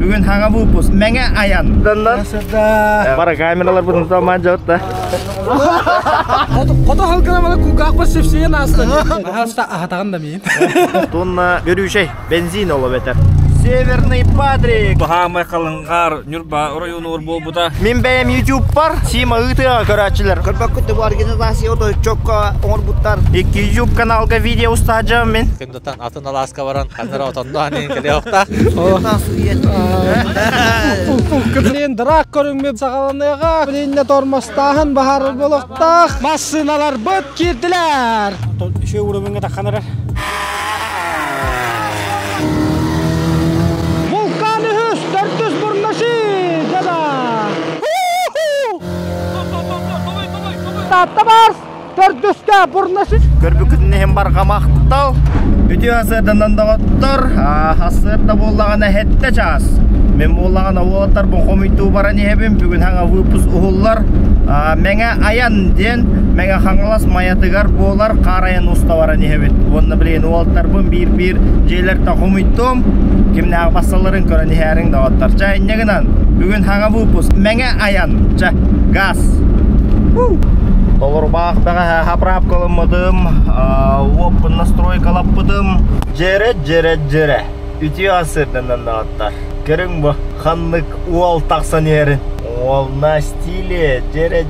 Бүгін хаңа выпуск. Мәңе аян. Дандан. Бара камералар бұдың тұталман жауыт да. Қото халқына мана күнгі ақпас сепсеген асты. Ағаста ағатаған да мен. Тонна көрушей, бензин олы бетер. Северный Патрик. Бахамай қалыңғар Нюрба районы бол бұта. Мен бәйім YouTube бар. Сима ұйтыға көрәтшілер. Кырбак күтті бұл организация оты чокка оңыр бұттар. Екі YouTube каналға видео ұстағым мен. Кемдотан атын аласка баран. Қандыра отанды анен келе оқта. Күтлен дырақ көріңмеп сағаланайға. Біленіне тормастағын бағары болықтақ. Массыналар бұт керділер. Үші ұрымыңға таққанырар. Табар, төрдүскә бурнашыш. Көрбүкүтүнө hem бар камактал. Үтү асырдан дандагыттар. Асырда боллагана хетте час. Мен боллагана олаттар бу комиту баран ебем бүгүн хаңа выпуск угуллар. Меңе аян ден, меңе хаңалас маятыгар болар карайын уста баран ебет. Онда билен олаттар бу бир жейлер та комитум. Кимне басаларын көрөн херин дагыттар. Жайнегенан бүгүн хаңа выпуск меңе аян. Газ. Толор бақтаға хапрап қалымыдым, опын настройкалап бұдым. Жере. Үті асырдан дағыттар. Көрің бұ, қанлық уал тақсан ерін. Ол на стиле, жере.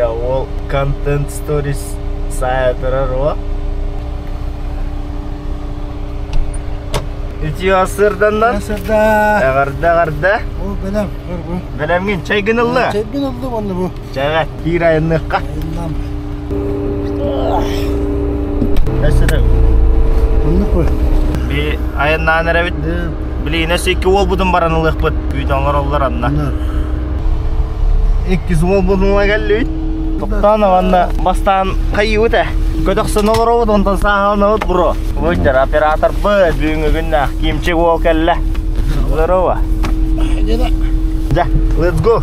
Ол контент сторис сайатырар о. Үті асырдан да? Ғарда. О, бәлем, бұр. Бәлемген, чай гынылы? Чай гынылы бонды бұ. Чайға, кир айыныққа. Әсірі. Бұнды қой. Би айыннан әрәбет. Білейін әсекі ол бұдың баранылық бұд. Үйді аңыр олар анна. 200 ол бұдыңла кәлі үйд. Тоқтан аванна бастан қайы өті. Көтіқсын олар оғыд, онтан сағалына өт бұро. Өттер оператор бұд бүгінгі күнна кемчек ол кәлі. Здорово. Ja, let's go.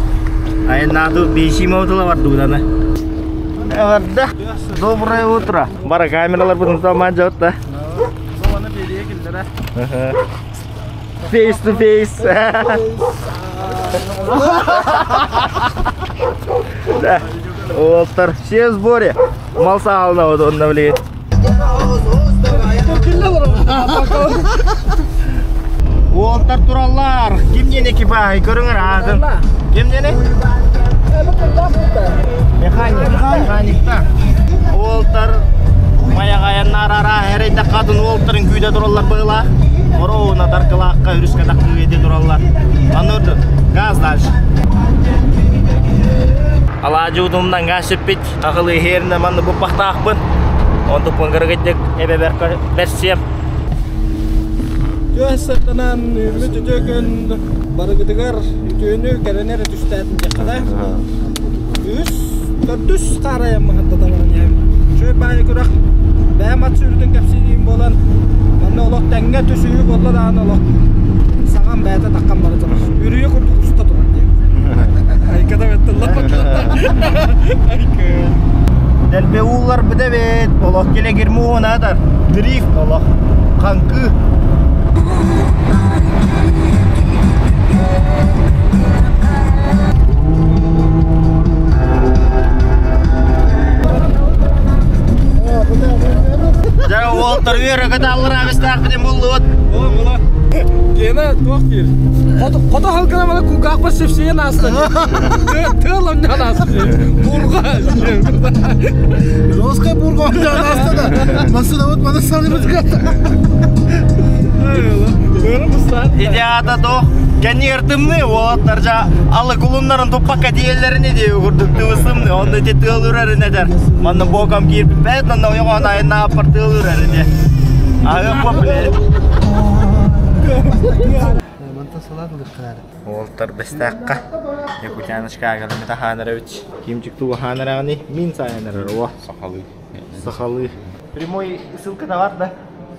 Айынна тут 5 минутыла бар дуданы. Әрді. Доброе утро. Бара камералар бұдың тұталман жауыт да. Золаны берие келдері. Face to face. Да. Олтар, все в сборе. Мал сағалына өді, онына білейді. Олтар туралар. Кемнен экипай, көріңір азым. Кемнені? Механикта. Олтар маяғайын нарара әрейді қадын олтарын күйде туралар бұйла. Ороуына тарқылаққа үріске таққы ете туралар. Анырды, газ дальше. Алажы ұдымдан газ шеппет. Ақылы херіне манды бұппақты ақпын. Онды пыңғырғыдек әбе бәрсем. Жөсіқтінен үміті жөген барығыдығар үтіні кәрінері түстәтін жаққада. Төрдүс қарайын мағадда табаран ем. Шөй байы күрақ бәм ат сүрдің кәпсейдейін болан. Манны олық тәңге түсігі болла дағын олық. Саған бәйті таққан бары жамаш. Үріе күрді құста тұран дейм. Айкада бәтті лапа Айка. Дәлбе ұлар бүді бет. Олық келе кермі оңадар. Дрифт олық. Қанқы. Жара олтар үйері көті алыр әбістақ біден болды өт. Ола, мола. Кені тоқ кер. Қото халқына мана күнгі ақпас сепсеген асты. Тыл онжан асты. Бұрға. Жосқа бұрға онжан асты да. Масына өт, мана саңыр өтігі. Бөрі мұстан. Идеята тоқ. Кәні ертімні олаттар жа алы құлынларын топпаққа дейелеріне де көрдік тұвысымны. Онды те тыл үрәрін әдер. Манны бокам кейіп бәйт, онда оған айына апар тыл үрәрін де. Ағы қоп біледі. Манта салады қырары. Олттар бәстәққа. Екутянышқа ағалымы та ханара өтш. Кемчік туғы ханара ғаны мен сайынырыр о. Сақалы. Прямой ссылка да бар да?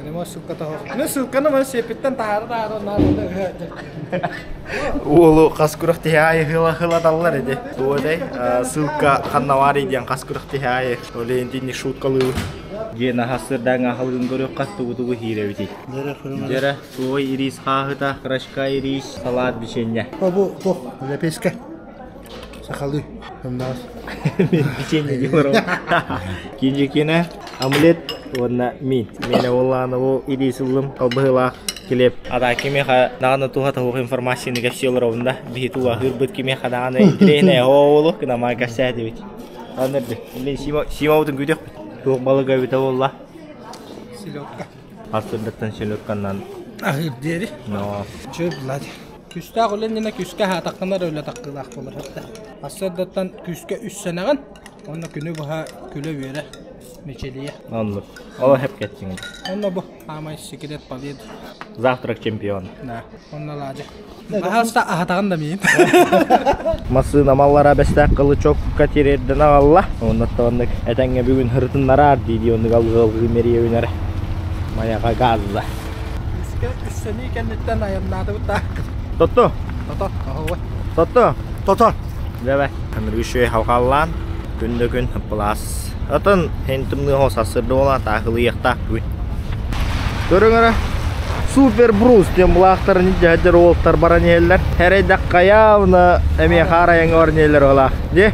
Прямой ссылка да бар. Ну ссылканы мен сепеттен тағары Олу қасқұрық тихайы хыла талар еді. Туыдай ссылка қанна бар еден қасқұрық тихайы. Олейін дейіне шуткалы. Gena hasırdan ahılgın görüp kattı budu hire biti. Jere soy iris hahıta, krashka iris, salat biçenye. Bu lepeska. Sakalı. Hemdas. Biçenye diyorum. Kinci kene omlet warna meat. Mene wallana o iris ulum albahla kelep. Ada kimi ha nana tuha tahu informasi ni kapsiol ronda. Bihitu wa hirbet kimi ha nana intrene holo kena ma kasih biti. Anladı. Şimdi Sima utun güdük. Tuğ balık abi tavalla. Silokka. Hasırlıktan silokkandan. Ahir deri. No. Çöp ladi. Küste gülen yine küske ha takınlar öyle takılak olur hatta. Hasırlıktan küske 3 seneğin. Onda günü bu ha küle vere. Meçeliye. Anladım. Ola hep geçsin. Onda bu. Ama sikiret побед. Завтрак чемпион. Na. Onda ladi. Bahasta ahatagan da miyim? Masına mallara bestek kılı çok katirerden Allah. Ondan etenge bugün hırtınlar ar dedi onu galgı meriye önere. Mayaka gazla. Küske 3 seneyken netten ayarladı bu da. Toto. Toto. Toto. Total. Bebek. Kanırüşüye havkallan. Günde gün plus. Atın hentimli hos hasırda olan takılı yakta. Görün ara. Super Bruce diyen bulakların jajar oltar baran yerler. Her dakika yavna emiye karayan oran yerler ola. Je?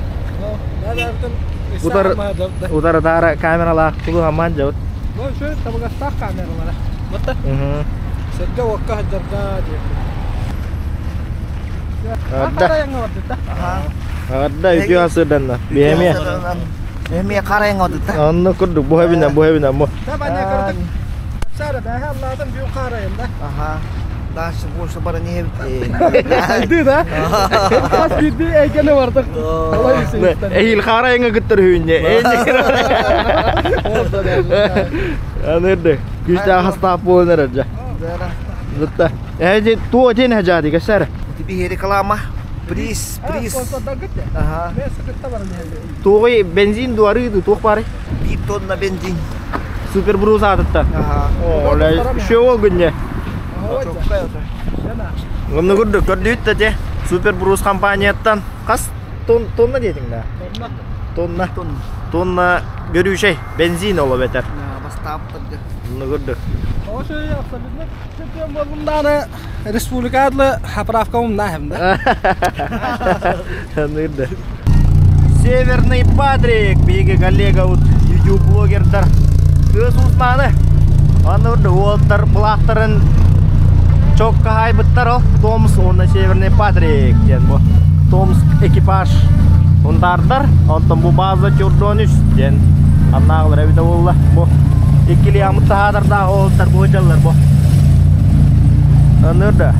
Udara dara kameralar kulu aman jauh. Bu şöyle tabağa tak kameralara. Betul. Sejak wakah jarda je. Ada yang ngawat ta? Ada itu hasırdan da. Bihemiye. Emiye karaya ngodu ta. Anna kudu buhay bina mo. Ta banyak kerja. Sada dah Allah'tan bir karayım da. Aha. Daha şu barani hep. Itu da. Pas gidi ekene vardık. Ehil karaya getir hünye. Anırdı. Güçte hasta bulunur aja. Zıtta. Ece tu aja ne jadi kasar. Tibi heri kalama. Pris. Aha. Tu benzin 200 tu pare. 1 tonna benzin. Super Bruce atıtta. Aha. Olay şey olgunye. Çok kaya. Onu gördük gördük de Super Bruce kampanyadan kas tonna dedin de. Tonna görüyor şey benzin olu beter. Ya bastap tadı. Onu gördük. O şey yapsa bizde Türkiye bundan Respublika adlı hapravka umda hem de. Anırdı. Северный Патрик, беги коллега вот YouTube блогердар. Göz uzmanı. Anırdı oltar bulakların çok kaybettar o. Thomas onda Северный Патрик diyen bu. Thomas ekipaj ondardır. Ondan bu bazı Jordanus diyen anağlar evde ola bu. İkili yamut tahadır da oltar bu hocalar bu. Anırdı.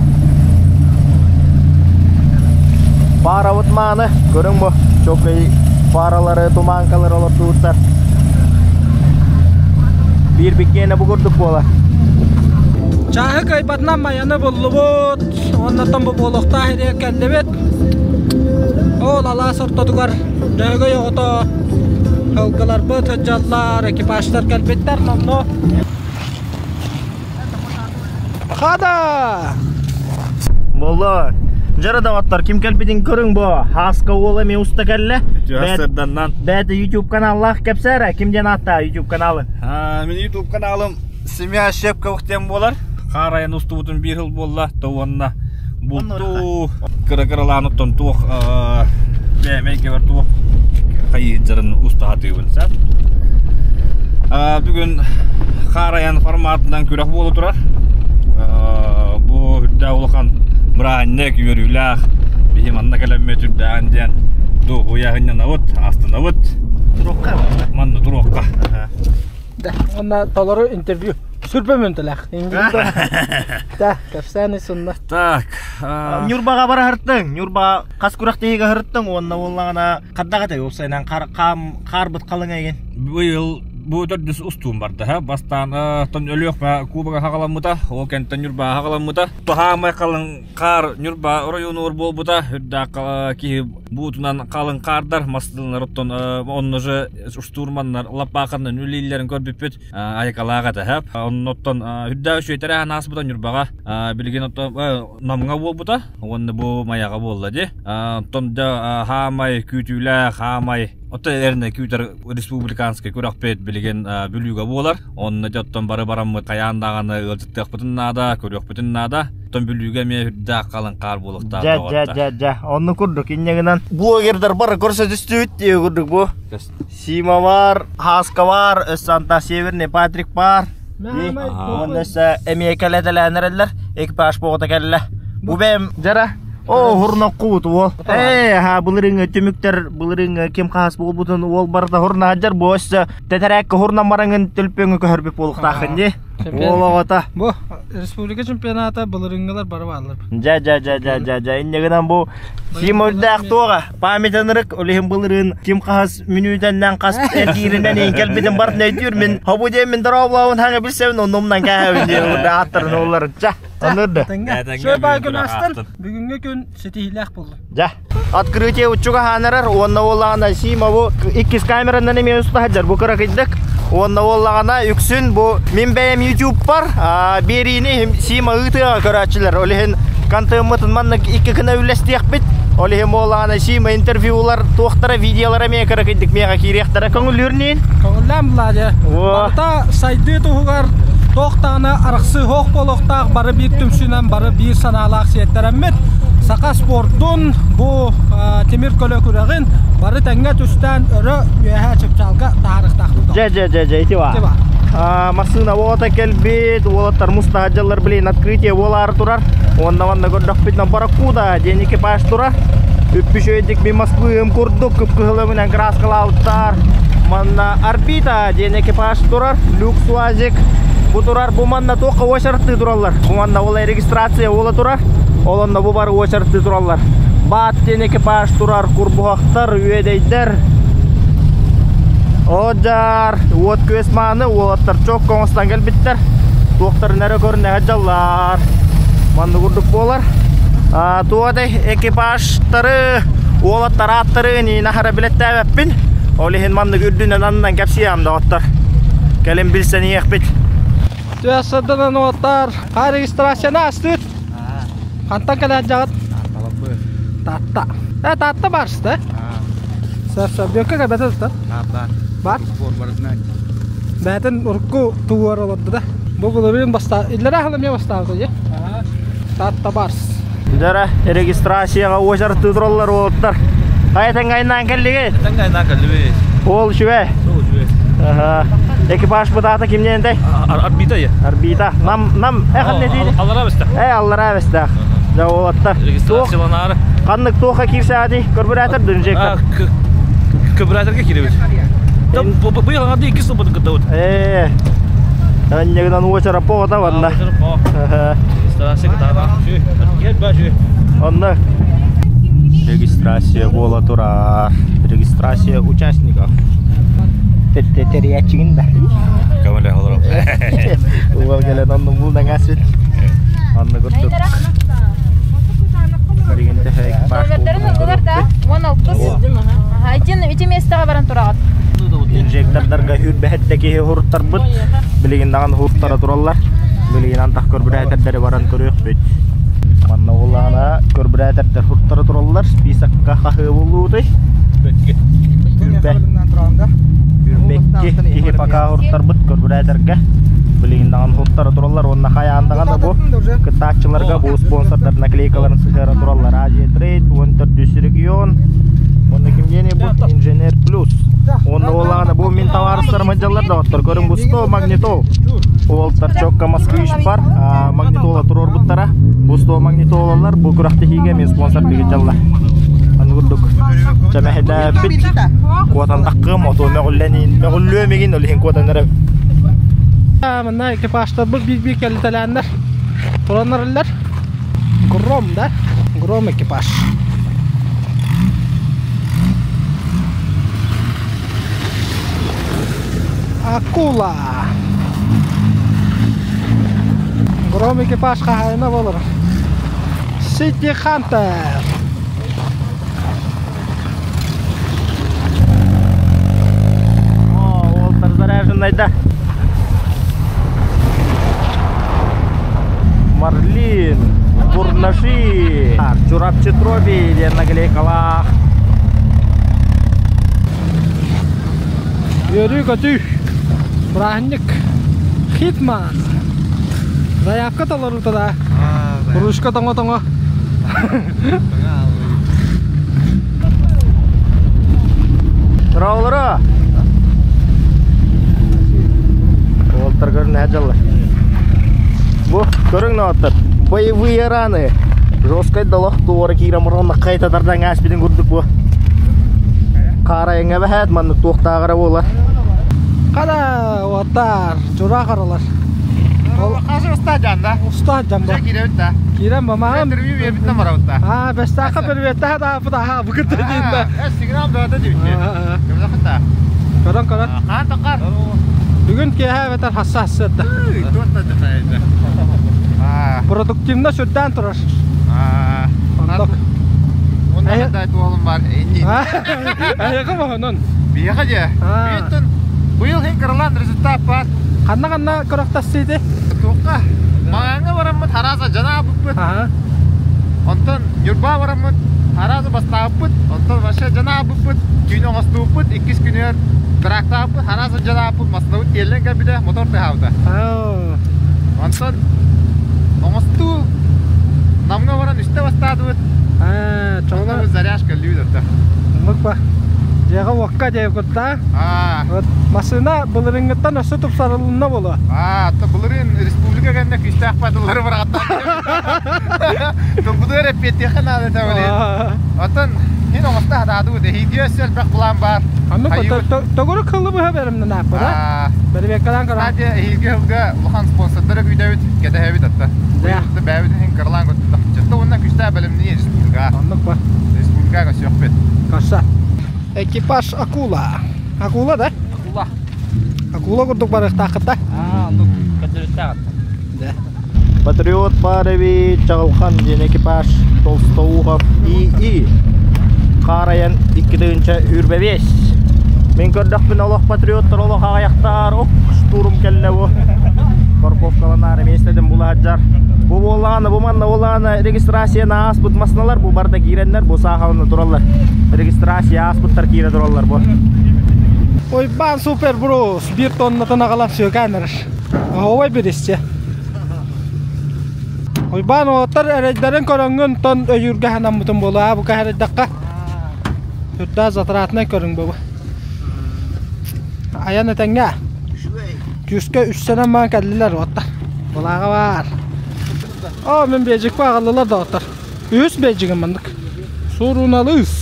Para utmanı görün bu. Çok iyi paraları, tumankalar olur tutar. Bir bikene bu gördük bola. Çahı kaybatnan mayanı buldu bu. Ondan bu bolukta hediye geldi bet. Ol Allah sortadılar. Dögü yoktu. Halkalar bu tecallar, ekipajlar gelbetler namno. Hada! Bola. Jara davatlar kim kelbedin görün bu. Haska ola me usta kelle. Hasırdan. Bede YouTube kanallar kapsara kimden atta YouTube kanalı. Ha, men YouTube kanalım Semya Şepka vakten bolar. Karayan ustubutun bir yıl bolla tavanna. Bultu kıra-kıralanıp ton tuğ BMK var tuğ kayıcırın usta hatıyın sap. Bugün Karayan formatından kürek bolu durar. Bu hüddavulukan Mırahannek yürüyülük. Bihim anna kelemme tüddağın diyen Doğu yağınyan avut, astın avut. Turokka mı? Manna turokka. Ondan doları interview. Sürpemönteler. İngilizce. Da, kafsane sunna. Так. Nyurbaga bara hırttın. Nyurba kas kurak tehiga hırttın. Onna ollağına kadda yolsaynan karbıt kalın egen. Bu yıl bu dördüs ustum barda ha. Bastan ton ölüyor ba kubaga hagalamıda. O kentten nyurba hagalamıda. Tahamay kalın kar nyurba orayun urbol buda. Hüdda ki butunan kalın kardar. Masdıllar otton onnoje usturmanlar. Lapaqarnan ülillerin körbüpüt. Ayakalaga da hep. Onnoton hüdda şöytere nas buda nyurbaga. Bilgin otton namga bol buda. Onna bu mayaga bolla de. Ton da hamay kütüle hamay Ота эрне күтер республиканский күрәкпет билеген бүлүгө болар. Онны жоттон бары бараммы каяндаганы ылжыттык бутуннада, көрөк бутуннада. Тон бүлүгө ме да калын кар болукта. Ja. Онны курдук иннегенен. Блогердер бар көрсөтүстүт дие курдук бу. Сима бар, Хаска бар, Санта Северный Патрик бар. Оннеса эмекеледеленерлер, экипаж богота келле. Бу бем жара. О, хурна кут ол. Булырың төмүктөр, булырың кем кас болбутун ол барда хурна ажар босса, тетерек хурна мараңын төлпөңө көрбөп болуктакын ди. Олота. Бу республика чемпионаты булырыңгылар бары барлар. Ja. Иннегенен бу Симодак тога памятанырык олехим булырын кем кас минутандан кас эрдиринен келбеден бар нөтүр мен хабуде мен дараблауын хаңа билсем номнан каабын ди аттырын олар. Анырды. Шөй байгын астын бүгүнгө күн сетилек болду. Ja. Открытие учуга ханарар, онна оллагана Сима бу 2 камеранан эме устахаджар бу каракыдык. Онна оллагана үксүн бу мен бем YouTube бар. Берини Сима ытыга карачылар. Олехин кантымытын маннык 2 күнө үлестек бит. Олехин оллагана Сима интервьюлар токтора видеолар эме каракыдык мега киректер көңүлөрүнөн. Көңүлөм булады. Барта сайды тугар тоқтаны арықсы хоқ болуқтақ бары бір түмсінен бары бір саналақ сеттереммет. Сақа спорттun bu темір көлі көреген бары тәңге түстен өрі үйәе чөпчалға тағырықтақ. Ja, итива. Масына ота келбет, олаттар мустахаджалар билен открытие болар турар. Онна көрдік битнан баракуда ден экипаж турар. Үппішөйдік мен Москвы көрдік күпкілімінен краскалауттар. Манна орбита ден экипаж турар, люкс уазик. Бу турар бу манна тоқа очарытты туралар. Бу манна олай регистрация ола турар. Олонна бу бары очарытты туралар. Бат ден экипаж турар, курбуақтар, үйедейдер. Оджар, от көсманы, олаттар чок коңыстан келбиттер. Тоқтар нәрі көріне хаджалар. Манны күрдік болар. Туадай экипажтары, олаттар аттары не нахара билетті әвәппін. Олихин манны күрдінен анынан кәпсиямда оттар. Кәлем білсен еқ бит. Төәсідінен оттар, қай регистрацияна астыр? Қантан кәлі жағыт? Татта. Татта барсызды? Сәп-сәп, бөкке кәбәті тұтты? Бар? Бәтін ұрққу туғар олады да. Бұл бұлырын баста, illere ақылы ме бастағыз өйе? Татта барсыз. Жара, регистрацияға очарытты тұралар олаттар. Қайтан қайынан кәліге? Таңгайнан кәлі Ол шүе? Сол шүе. Экипаж бұтаты кімненде? Арбита я. Арбита. Нам әқын не дейді? Аллара бісті. Аллар әвесті. Да олаттар. Регистрацияланары. Қаннық тоқа кирсе ади, көрбіратыр дүнжектар. Көбіратерге керебет. Бұйыл аңады 2 сыл бұдың күтті өт. Әннегінен очара поғыта ванна. Регистрация күтағына. Кел ба жүй. Онда регистрация бола тұрар. Регистрация участников. Терячігін да. Көмілі олар. Ол келеді онның бұлдан әсет. Онды күрттік. Бірігінде экипаж Үте местеға баран тұрағат. Инжекторларға үрбәхеттеке хұрттар бұд. Білігіндаған хұрттары тұралар. Білігін антақ көрбірәтәрдері баран көрек бөт. Манна олағына көрбірәтәрдер хұрттары тұралар. Списаққа қақы болуды. Үрбәкке кеге пақа хұрттар бұд көрбірәтәрге. Білігіндаған хұрттары тұралар. Онына қаяндағаны бұл. Кытақчыларға бұл спонсордар наклейкаларын сығара тұралар. Азия Трейд, 14 регион. Онда кімдені бұл инженер плюс. Онда олағына бұл мен товарыстар маджалар да оттар. Көрін бұл 100 магнитол. Олтар чокка москвиш бар. Магнитола тұрор бұттара. Бұл 100 магнитолалар. Бұл күрақты хиге мен спонсор бегі жалла. Аны күрдік. Жамәхеда бит. Куатан таққым. Ото мәғүллі өмеген олығын куатан әрі. Мына экипажтар бұл бик кәлітеләндер. Тұранарлар. Гром да. Гром экипаж. Акула. Гром экипаж қағайына болыр. Сити Хантер. Ол заряженный да. Марлин, Бурнаши, Чурапчи Троби, наклейкалах. Yürü götü. Brahnik. Hitman. Заявка талар утада. Бурушка тоңо. Траулара. Олтар көрін әжалар. Бұл көрің нааттар. Боевые раны. Жосткай далақ туары кейрамырғанна қайтадардан әспеден көрдік бұл. Қарайыңа бәхәд манны тоқтағыра болар. Қада оттар, жура қаралар. Қазір ұста жанда. Ұста жанда. Кире өтті. Кирем мамам. Интервью бербітті мара өтті. Бәстақы бір ветті да бұқытты дейінді. Сигнал дөді дейінді. Кімді құтта? Көрін. Қан тоқар. Бүгін кейі өтер хассас өтті. Төртті дұқайды. Продуктивна сүрден тұрар. Ондық. Онда қандай туалым бар. Әйеқі мұғынын. Бияқы де. Бүйеттін. Бұйыл хен кырылан результат бар. Қанна көріқтас дейді? Тоққа. Маңаңа барамын тараза жана бұппыт. Онтан юрба барамын тараза бастағы бұппыт. Онтан башы жана бұппыт. Күні оңасты бұппыт. 2 күнер бірақта бұппыт. Тараза жана бұппыт. Масына бұт елін кәбіде мотор тәхавды. Онтан оңасты намға баран үсті бастады бұт. Онтан заряшка лүйдірді. Мұқпа. Жеға уаққа дейіп күтті. Масына бұлырыңғыттан өсі тұп сарылынна болу. Бұлырын республика кәмді күшті ақпатылары бар аттан. Бұлыр әппетті қанады тәуілі. Оттан, хен оңысты адады өді. Хейді өсел бір құлан бар. Тоғыры қылы бұға берімді нәп бұда? Бәрі беккадан қыра. Сәде хейді ұлға ұлған спонсордары көйді өт кәді әбет атты. Бұйылды бәудің хен қырлан көтті. Жықты ондан күшті бәлімді республика. Республика көсі өқ бет. Қарса. Экипаж акула. Акула, да? Акула. Акула күрдік барық тақытта. Ондық көтеріп тағыт. Да. Патриот Пареви Чағылхан ден экипаж Толстоуғов ИИ. Қараян 2-ші үрбәбес. Мен көрдіқпін олық патриоттар олық ағаяқтар. Штурм кәлі о. Парковкаланары местеден бұл аджар. Бұл олағаны, бұл манна олағаны регистрацияна аспыт масыналар. Бұл барда кейренлер, бұл сағалыны тұралар. Регистрация аспыттар кейре тұралар бұл. Ойбан супер брус. 1 тоннатын ағалап сөйгәнір. Овай бірісте. Ойбан оттар әрәйдерін көріңін тон өйірге ханам бұтын болу. Бұл кәрәйдаққа. Үрді затыратына көрің бұл. Аян әтәңге. Күске 3 сәнен маған кәділер оттар. Бұлаға бар. Мен бейжік бағалылар да оттар. Үс бейжігім мындық. Сорунаlı үс.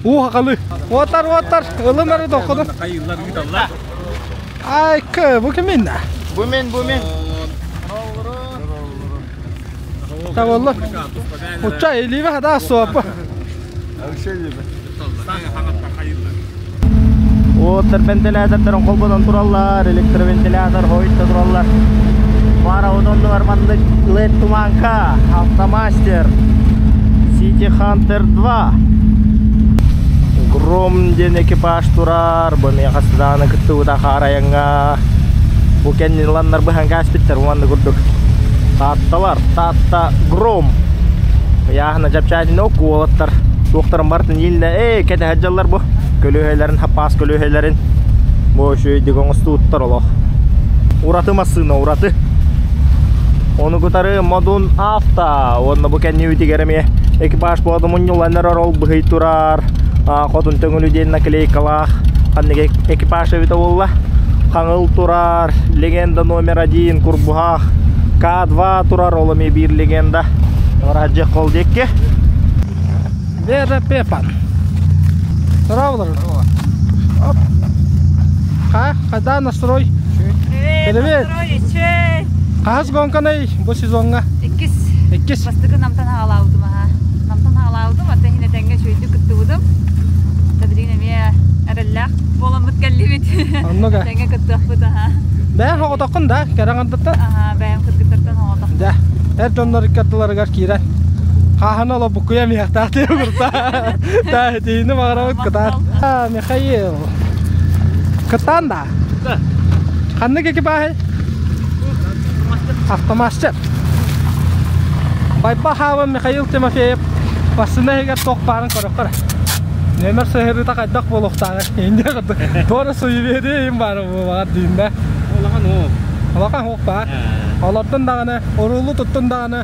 Уғақалы. Оттар. Үлім әрі доқыдым. Айқы, бұл кім мен? Бұл мен. Таволы. Ұтша елейбі қада суапы. Оттар вентилятордарын қолбадан тұралар, электровентилятор қойытта тұралар. Бара одонды барманды LED туманка, Автомастер, City Hunter 2. Гром ден экипаж тұрар, бұны қастыдағыны күтті ұда қарайыңа. Бұл кәннен ландар бұхан кәспеттер, ұманды күрдік. Татта Гром. Яғына жапчайдың оку олаттар. Тоқтарын бартын елді, кәді әджалар бұл. Көлөһелерин, хапас көлөһелерин. Бу шөйдік оңысты ұттар олақ. Ураты масына, ураты. Оны күтары Модун Авто. Оны бұл кәнне өте кереме. Экипаж болады мұныланар орол бұғый тұрар. Қотын төңілі дейін наклейкалақ. Қаннеге экипаж өте олла. Қаңыл тұрар. Легенда номер 1 Курбуғақ. К2 тұрар олыме бір легенда. Раджи қол декке. Бері пепан. Здравствуй. Оп. Қайда настрой? Привет. Қағыз гонқанай бұл сезонға? 2. Бастығы намтан ағалаудым. Намтан ағалаудым. Ата хіне тәңге шөйді күтті бұдым. Табіріне ме әрілләқ боламыт кәлі бет. Анныға? Тәңге күтті бұды. Бәйін хоғытақын да? Кәрің андытта? Бәйін күткіттіртін хоғытақын. Да. Әр жонлар иккардыларығар кейрен. Қағын олы бұқуя мияқтақты өкірта. Дейіні мағырамыт күтар. Михаил. Күттан да? Қанны кекі бәхі? Автомастер. Байба хавы Михаил Тимофеев. Басына егер тоқ барын көріп қара. Нөмір сығыры тақайдақ болуқтағы. Енді қырды. Торы суй берейін бары бұлағат дейінді. Олақан оқ ба. Олардың дағаны, орулы тұттың дағаны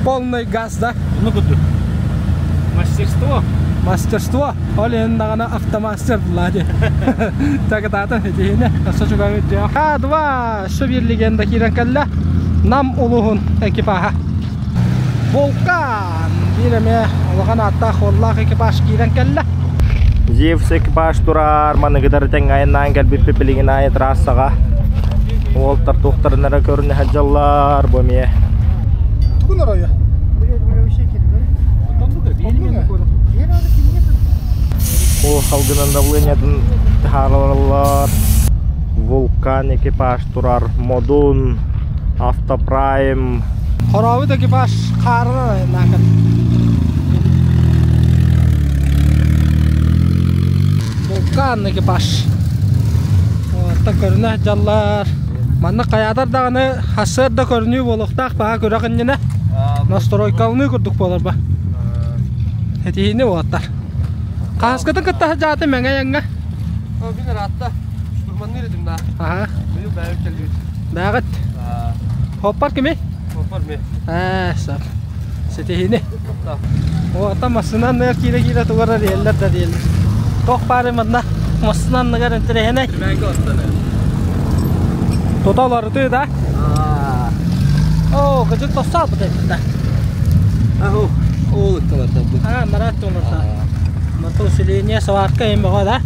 полный газда. Bunu kutu. Мастерство. Мастерство. Ол енді дағаны автомастер бұлады. Тәкітатын етейіне. Қысы жүға өтті. Қадыва шо берлігенді керен кәлі. Нам ұлығын экипаға. Волкан. Биреме олақан аттақ оллақ экипаж керен кәлі. Зевс экипаж турар, маны гыдар теңайынан кәлбіп пепелеген айы трассаға. Олтар тоқтарынара көріне хаджалар бөме. Бүгін орайы? Ол халгынан давлениятын тахаралар. Вулкан экипаж турар, Модун, Автопрайм. Хорауыд экипаж қарыны нақын. Вулкан экипаж. Отта көріне жаллар. Манны қаятар дағыны хасырда көріне болуқтақ баға көріғініне. Настройкалыны көрдік болар ба. Әтейіне болаттар. Қасқыдың күтті жаты мәңе еңі. Bin rahatta. Şturmanın yedim daha. Aha. Benim ben ökeliyim. Dağıt. Hoppar kimi? Kopar mı? Sağ. Setehine. Tamam. O ata masından ne kire tuvara diyeller de diyeller. Tok pare madna. Masından ne kadar enterehene. Ben göstereyim. Total arıtı da. Oh, gıcık tosal bu da. Aho. Oğluk da var tabi. Ha, marat olursa. Marto siliniye savarka hem bağa da.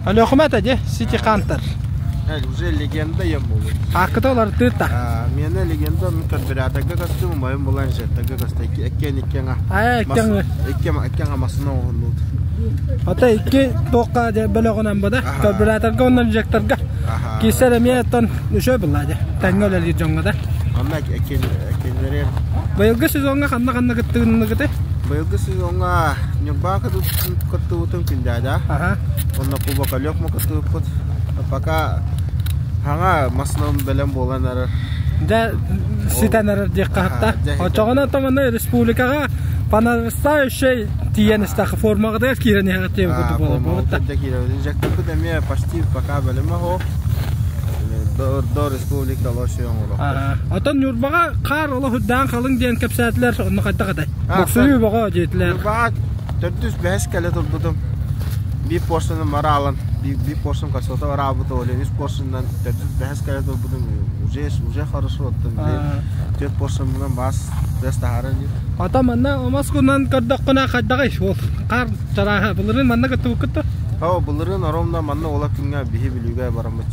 Alo hükümet acı, City Counter. Уже легенда ем болу. Hakkı arıtı da. Mene legenda karbiratagga kastım bayım bulan jettagga kastı ekkenga. Ekkenga masına oldu. Hatta iki toqqa baloğunan bada. Karbiratörga ondan jektarga. Kiseremiyetten düşö bulladı. Tengöler jonga da. Amma ekkenlere. Bayılgı sezonga kanna gıttığını gıtı. Bayılgı sezonga nyoba katutun pindada. Aha. Onna kuba kalyok mu katuput. Apakah hanga masnam belem bolanlar. Da sitanar diqqatta. Oçağına tamamda respublikaga panarsta şey diyen istaqı formaga da kireni haqti kutu bola. Da kireni jaktu da me pasti paka belem ho. Dor respublika loşuyon ola. Atan yurbaga qar ola huddan qalın diyen kapsatlar onu qadda qaday. Boqsuyu baga jetler. Baga 400 behs kale topdum. Bir porsiyon mara alan. Bir porsiyon kasota var abi de öyle 3 porsiyondan 400 behs kale topdum. Uje хорошо ottun. 4 porsiyondan bas bes taharan. Ata manna omaskundan qaddaqna qaddaqay ol. Qar taraha bulurun manna qattukuttu. Ha bulurun aromda manna ola kinga bihi bilüge baramıç.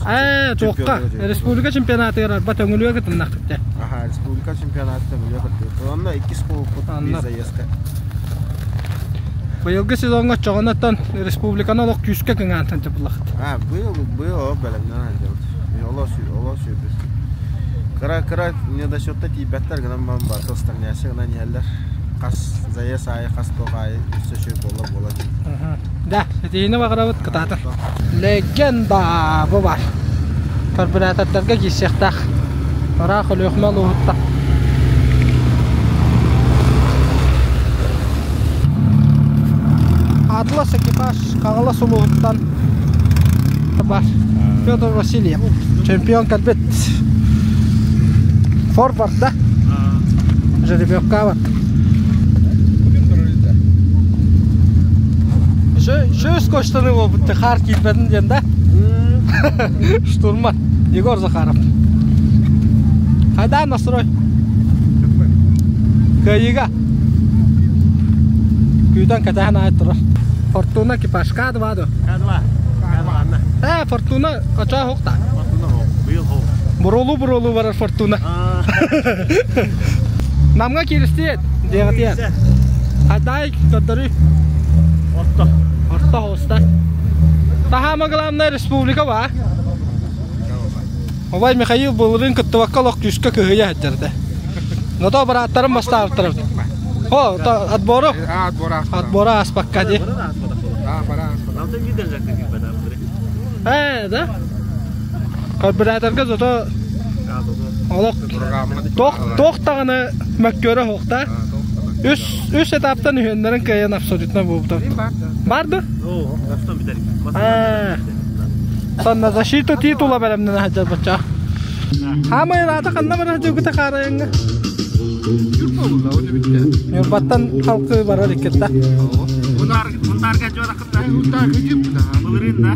Çoqqa respublika çempionatı yarar batanguluga qatnaqtı. Aha respublika çempionatı bilüge qattu. Onda 2 spor biza yaska. Bayılgı sezonga çoğunatan respublikana olaq küske kıngantan çapılaqtı. Bu belemden alacağım. Ola söylüyoruz. Kara ne da şotta tibetler gana man var dostlar ne yaşa gana niyeller. Kas zaya saya kas toqay üstü şey bola. Da, setine baqaravat qatatan. Legenda bu var. Karbiratörga gişiqtaq. Ara xuluqmalı hutta. Atlas ekipaj Kağla Suluğut'tan var. Fyodor Vasilyev. Çempiyon kalbet. Forward'da. Жеребьевка var. Şu koştanı o bitti. Kharkiv bedin diyende. Штурман. Егор Захаров. Hayda настрой. Kayıga. Kuyudan katahan ait durar. Fortuna ekipaj kadı vardı. Fortuna kaça hoqta. Burulu var Fortuna. Namga kiristiyet. Diyatiyet. Haday kadari. Orta hosta. Daha magalamda respublika var. Ovay Mikhail Bulrin kıttıvakkal küske kıhıya hacırdı. Noto baratarım basta avtarım. O, atboru? Atboru aspakka di. Da. Karbiratörga zoto olaq toq tağını mökkörü hoqta. Üç etaptan üyenlerin kayan абсолютно buldu. Vardı? Oo, baştan biterik. Sonra защиту титула беремнен хажар бача. Хамай рата канна бара жугута караянга. Юрбаттан халкы бара дикетта. Bunlarga jo'ra qildi. Bulrinda.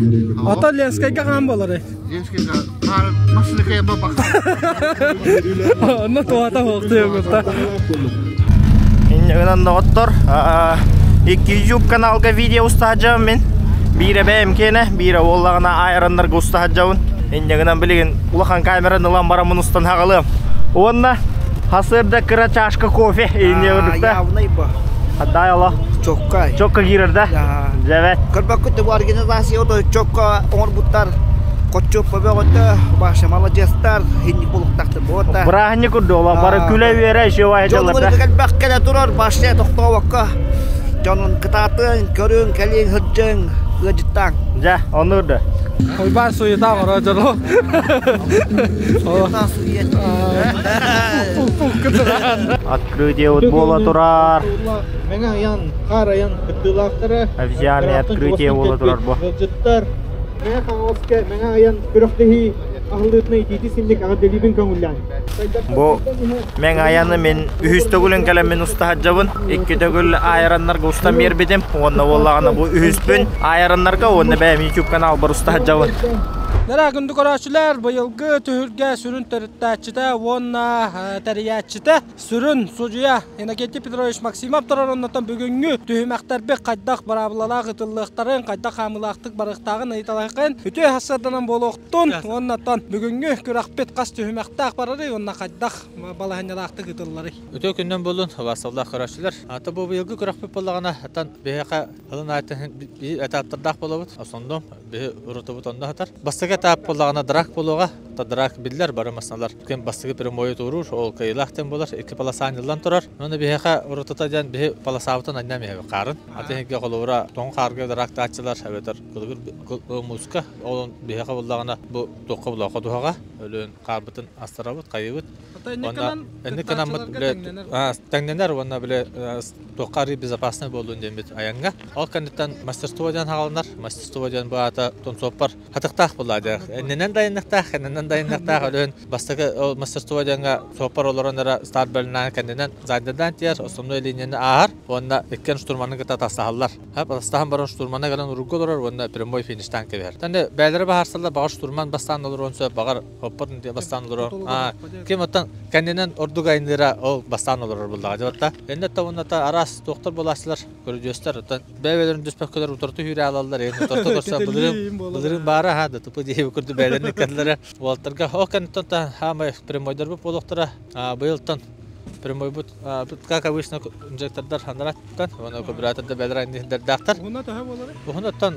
Ota Lenskayga ham bo'ladi. Lenskayga maslikaya bak. Onu to'ata hoqti yo'qta. Иннегенен доктор, iki YouTube kanalga video ustahacağım men. Biri BMK'ne, biri Volga'na ayranlarga ustahacağım. Иннегенен bilgin ulakan kameranı lan baramın ustan haqalım. Onda hasırda kıra çaşka kofe innegenlikte. Ya bunay bu. Hadday Allah. Çokka. Çokka girirde. Evet. Kırbakkı bu organizasyon da çokka on butlar. Koçup bebe otta başlamalı jestler hindi buluk taktı bu otta. Bırakın kurdu ola bara küle vere şey var Canım bir bakkada durur başlaya tokta vakka. Canım kıtatın körün kelin hıccın gıcıttan. Ja onu da. Oyban suyu da var hocam. Открытие футбола турар. Менga yan karayan kıtılakları. Официальное открытие бола турар bu. Gıcıtlar. Menga yan büroktehi ahlıtna iti simlik ağdelibin kanullan. Bu men ayanı men ühüstögülün kelen men ustahacabın. İki tögül ayranlarga ustam yer bidim. Onda vallagana bu ühüspün ayranlarga onda benim YouTube kanal bar ustahacabın. Nere gündü koraçılar bu yılgı tühürge sürün teritaçıda vonna teriyatçıda sürün sucuya Inokenti Petrovich Maksimov turar ondan bugünkü tühümaktar bir qaydak barabılala gıtıllıqtарын qaydak hamılaqtık barıqtağın italayqın ütü hasardanan boluqtun ondan bugünkü kürakpet qas tühümakta bararı onna qaydak balahanyalaqtı gıtılları. Öte günden bulun vasallah koraçılar. Ata bu yılgı kürakpet bolagana atan behaqa alın aytın bir etaptırdaq bolabıt. Asondum bir urutubut onda atar. Bastıga etap bolagana drak boluğa ta drak biller barımasnalar. Kim bastıga bir moyu turur ol kayılaqten bolar. İki palasan yıldan turar. Onu behaqa urututajan bir palasavtan annam evi qarın. Ata hege qolura ton qarga drak taçılar habeter. Qılgır muska olun behaqa bolagana bu toqqa bolaqa duhaga ölün qarbıtın astarabıt qayıbıt. Enne kanamıt bile tengnener ona bile toqqari безопасный болуун демет аянга. Ал кандидаттан мастерстводан хагалнар. Мастерстводан bu ata ton sopar hataqtaq boladi. Enнен дайындактaq ölün бастыгы ол мастерстводанга sopar olaranlara start belinen kendinden zaydadan tiyer основной линияны аар. Onda ekken штурманы гыта тастааллар. Hep тастахан баран штурмана гынан ургулар onda прямой фиништан кебер. Тенде бәйләре баһарсалла багар штурман бастан олор онса багар хоппатын ди бастан олор. Кем оттан kendinden orduga indira o бастан олор булдага жабатта. Энде тавында арас доктор боласылар көрүжөстөр. Оттан бәйләрен дүспәккәләр утырты юре алалар. Энде торты көрсә булырын бара ха да тупы ди көрдү бәйләрне кәдләре. Валтырга хоккантан та хамай прямойдар бу болоктора. Быйылтан прямой бут как обычно инжектордар хандараттан. Оны кубратырда бәйләрен дәрдәктер. Бунаттан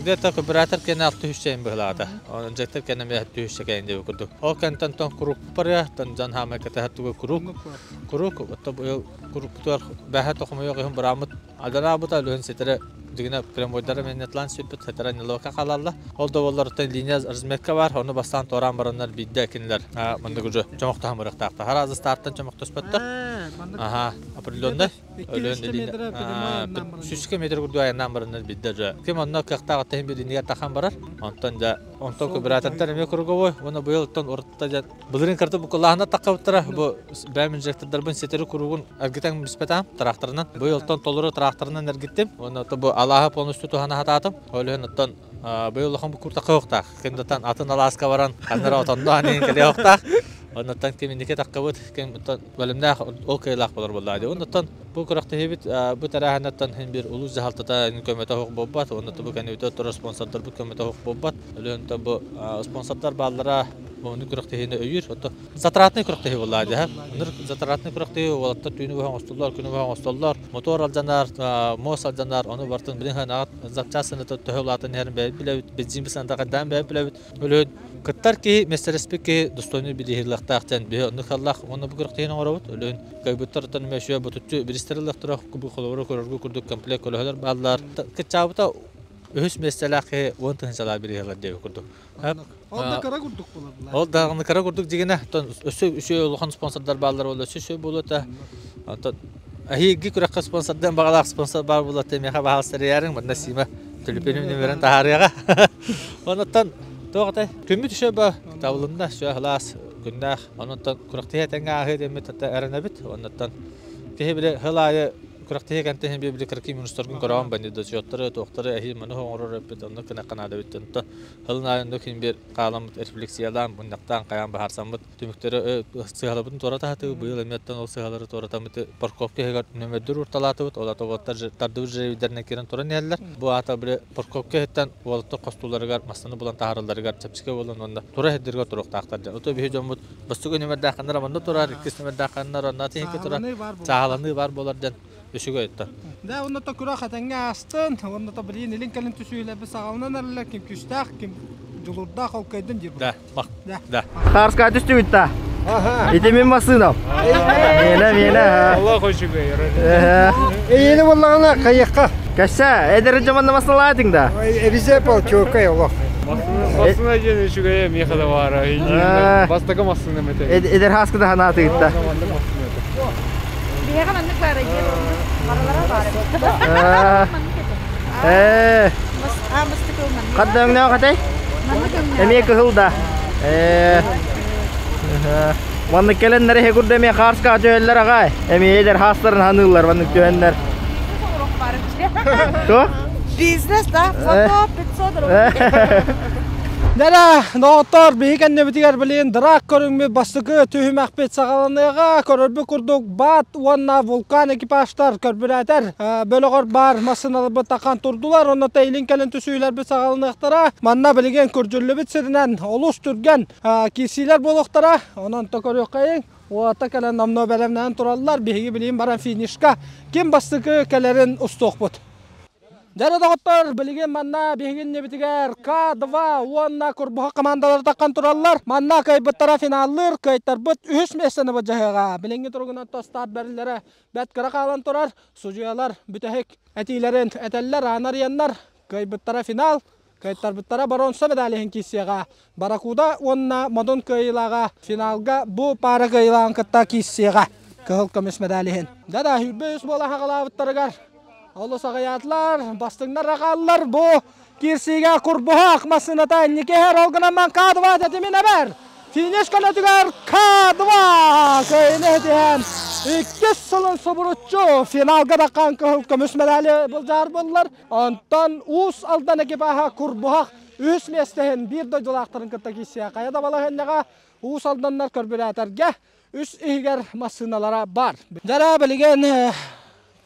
где-то кубратор кена 600 быгылада. Инжектор кена 600 кенде көрдү. Хоккантан тон курук пара тан жан хамай катахтуга курук отто куруктар баха тохмой гым брамыт адана бута лөн сетере дигине прямойдар менетлан сүпөт сетера нелока калалла. Ол доволлардан линия разметка бар. Оны бастан торан бараннар бидде кинилер. Мында күжө чомокта хамырыктакта. Харазы старттан чомокта спөттөр. Определенно өлөн линия 3 метр күрдү аяндан бараннар бидде жа. Кем онно кактага тем бир линия тахан барар. Онтон кубрататтар эме көргөбой. Оны быйылтан уртта жа булырын картып куллахына таккаптыра. Бу бәм инжектордарбын сетери куругун аргитан биспетам тракторунан. Быйылтан толуру тракторунан аргиттим. Оны бу Аллаха полностью тухана хататым. Өлөн оттон быйылхан бу курта кыктак. Кендатан атын аласка баран. Канара отондо анын келе октак. Оннан кеминдике таккабыт. Кем оттон бөлүмдө ол кыйлак болор болду. Оннан бу куракты хебит бу тараханаттан хем бир улуу жахалтата көмөтө хок болбат. Оннан бу кенебит тур спонсордор бу көмөтө хок болбат. Өлөн бу спонсордор балдара Onu kurakteğine öyür, hatta zatratını kurakteği vallahi ha. Onlar zatratını kurakteği vallahi tüyünü var hostallar, günü var hostallar, motor alcanlar, mos alcanlar, onu vartın bilin ha zapçasını töhülatın her bile benzin bisan dağdan bile öyle kıtlar ki meselesi ki dostunu bilirlikten bir onu Allah onu bu kurakteğine uğradı. Öyle kaybettardan meşhur bu tuttu biristerilik taraf bu kolları kurgu kurduk komple kollar ballar kıçabıta Öhüs meselaki wonten sala bilirler diye kurdu. Onda kara kurduk bular. Ol dağını kara kurduk digene ösü ulhan sponsorlar ballar oldu. Ösü bolu ta Ahigi kurang sponsor dan bakal sponsor baru buat tim yang bahas seriareng mana sih mah tulipin ini beran tahariaga. Onatan tuh kata kami tuh siapa tahulunda sudah halas guna onatan kurang tiga tengah akhir demi tata eranabit onatan kehebede halaya kurang tiga kan teh bibir kerki minister kun koram bandi do jotter doktor ahi manu ngoror repet onno kena kanada bittenta halna ndo kim bir qalam refleksiyadan bundaqtan qayan bahar samut tümüktere sığalabın torata hatı bu yıl emetten o sığaları torata mı parkovke hegar nömedur urtalatı ola tovattar tardur jevderine kiren toran yerler bu ata bir parkovke hetten volta kostuları gar masını bulan taharılları gar çapçıke bolan onda tora heddirge torok taqtar oto bir jomut bastugu nemedda kanara manda torar ikis nemedda kanara nati heke torar çağalanı var bolardanÜşüge etti. Da onu da kura katanga astın, onu da birin elin kalın tüsüyle bir sağlanan arla kim küstah kim julurda kalkaydın diye. Da, bak. Da. Karska düştü bitti. İtimin basınam. Yine. Allah hoşu be. Yeni vallahi kayıkka. Kaçsa eder zamanla masal adın da. Bize bu çok iyi Allah. Basına gene şu gaya miyakada var. Bastaka masına mete. Eder haskıda hanatı gitti. Dia kan anak lara je, marah-marah lara. Mesti kau mandi. Kadang ne katay? Emi kehulda. Vanlık gelenleri hegurde mi karska jöller agay. Emi eder hasların hanılar vanlık jöller. To? Business da, foto, pizza Nere, doktor bihiken ne bitiger bilin drak körüngme bastıkı tühüm akbet sağalanıga körürbü kurduk bat wanna vulkan ekipajlar körbüreter bölөгөр bar masınalı takan turdular onu teylin kelen tüsüyler bir sağalanıqtara manna bilgen kurjüllü bitsirinden olus türgen kisiler boloqtara onun da körüyor kayın o takalen namno belemden turallar bihigi bilin baran finişka kim bastıkı kelerin ustoqbut Jara doktor bilgen manna bihigin ne bitiger K2 wanna kurbuha komandalar takkan turallar manna kaybet taraf finallar kaytarbıt ühüs mesene bajahaga bilingi turgun atto start berilere bet kara kalan turar sujuyalar bütehek etilerin eteller anaryanlar kaybet taraf final kaytarbıt taraf baronsa medalihin kisiyaga barakuda wanna madon kaylaga finalga bu para kaylan katta kisiyaga kahıl kamis medalihin dada hübbeus bola haqalabıt taragar Allah sagayatlar, bastınlar rakallar bu kirsiga kurbuha akmasına da nikeher olganaman K2 dedimin haber. Finish kanatüger K2 kayne diyen 2 yılın soburutçu finalga da kanka kamus medali buljar bullar. Ondan us aldan ekipaha kurbuha üs mestehen bir dojulaqtırın kıtakisiya kayada balahennaga us aldanlar körbüraterge üs ihiger masınalara bar. Jara bilgen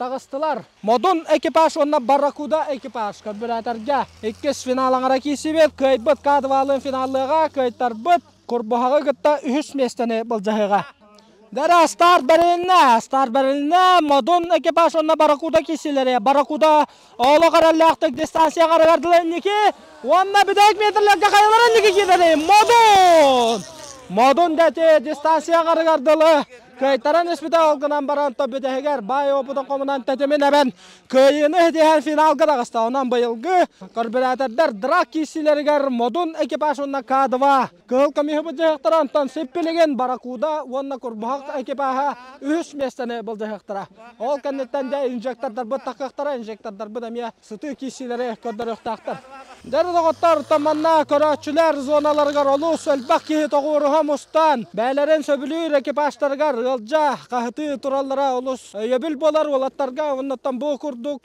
Tağıstılar. Modun ekipaj onna Barracuda ekipaj körbüraterge. İkis finalangara kisibet kaybet K2'lın finallığa kaytarbıt kurbuhağı gıtta ühüs mestene buljahaga. Dara start berilne modun ekipaj onna Barracuda kisileri. Barracuda oğlu kararlaqtık distansiya karardılar niki. Onna bidek metrlerge kayalara niki gideri. Modun deti distansiya karardılar. Kaytaran isbite olgunan baranto bideheger bay opudan komunan tetemin eben köyünü diğer finalga da gasta onan bayılgı korbüraterler drak kisilerger modun ekipajına K2 kıl kamihi bıcıhtıran ton sippiligen Barracuda onna kurbuhak ekipaha ühüs mestene bıcıhtıra ol kannetten de injektarlar bu takıqtara injektarlar bu demiye sıtı kisileri kördürüqtaqtır Deri doktor tamanna köröçüler zonalargar olus elbak kihi toğuruha mustan beylerin söbülür ekipajlargar ılca kahıtı turallara olus yebil bolar olattarga onattan bu kurduk